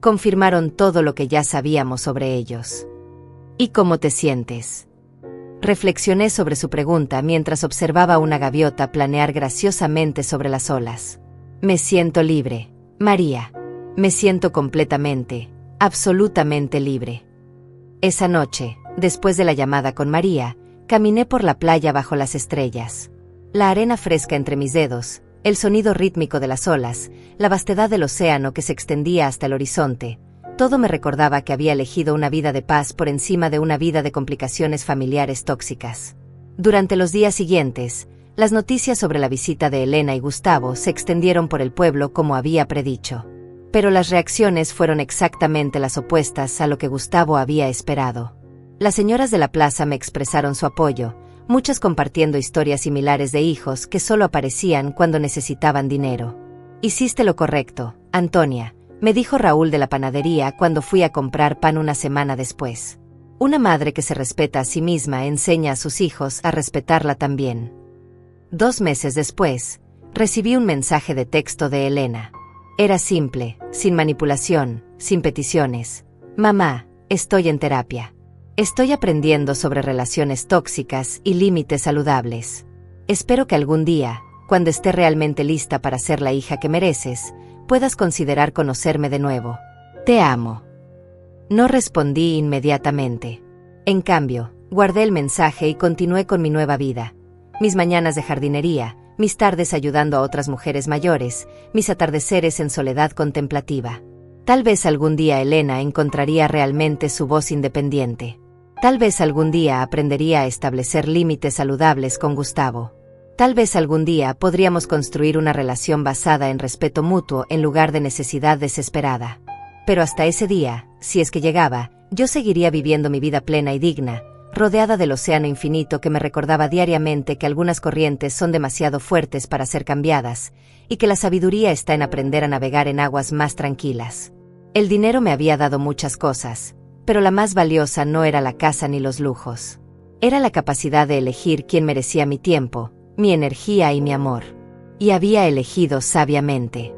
Confirmaron todo lo que ya sabíamos sobre ellos. ¿Y cómo te sientes? Reflexioné sobre su pregunta mientras observaba una gaviota planear graciosamente sobre las olas. Me siento libre, María. Me siento completamente, absolutamente libre. Esa noche, después de la llamada con María, caminé por la playa bajo las estrellas. La arena fresca entre mis dedos, el sonido rítmico de las olas, la vastedad del océano que se extendía hasta el horizonte, todo me recordaba que había elegido una vida de paz por encima de una vida de complicaciones familiares tóxicas. Durante los días siguientes, las noticias sobre la visita de Elena y Gustavo se extendieron por el pueblo como había predicho. Pero las reacciones fueron exactamente las opuestas a lo que Gustavo había esperado. Las señoras de la plaza me expresaron su apoyo, muchas compartiendo historias similares de hijos que solo aparecían cuando necesitaban dinero. Hiciste lo correcto, Antonia, me dijo Raúl de la panadería cuando fui a comprar pan una semana después. Una madre que se respeta a sí misma enseña a sus hijos a respetarla también. 2 meses después, recibí un mensaje de texto de Elena. Era simple, sin manipulación, sin peticiones. Mamá, estoy en terapia. Estoy aprendiendo sobre relaciones tóxicas y límites saludables. Espero que algún día, cuando esté realmente lista para ser la hija que mereces, puedas considerar conocerme de nuevo. Te amo. No respondí inmediatamente. En cambio, guardé el mensaje y continué con mi nueva vida. Mis mañanas de jardinería, mis tardes ayudando a otras mujeres mayores, mis atardeceres en soledad contemplativa. Tal vez algún día Elena encontraría realmente su voz independiente. Tal vez algún día aprendería a establecer límites saludables con Gustavo. Tal vez algún día podríamos construir una relación basada en respeto mutuo en lugar de necesidad desesperada. Pero hasta ese día, si es que llegaba, yo seguiría viviendo mi vida plena y digna, rodeada del océano infinito que me recordaba diariamente que algunas corrientes son demasiado fuertes para ser cambiadas, y que la sabiduría está en aprender a navegar en aguas más tranquilas. El dinero me había dado muchas cosas, pero la más valiosa no era la casa ni los lujos. Era la capacidad de elegir quién merecía mi tiempo, mi energía y mi amor. Y había elegido sabiamente.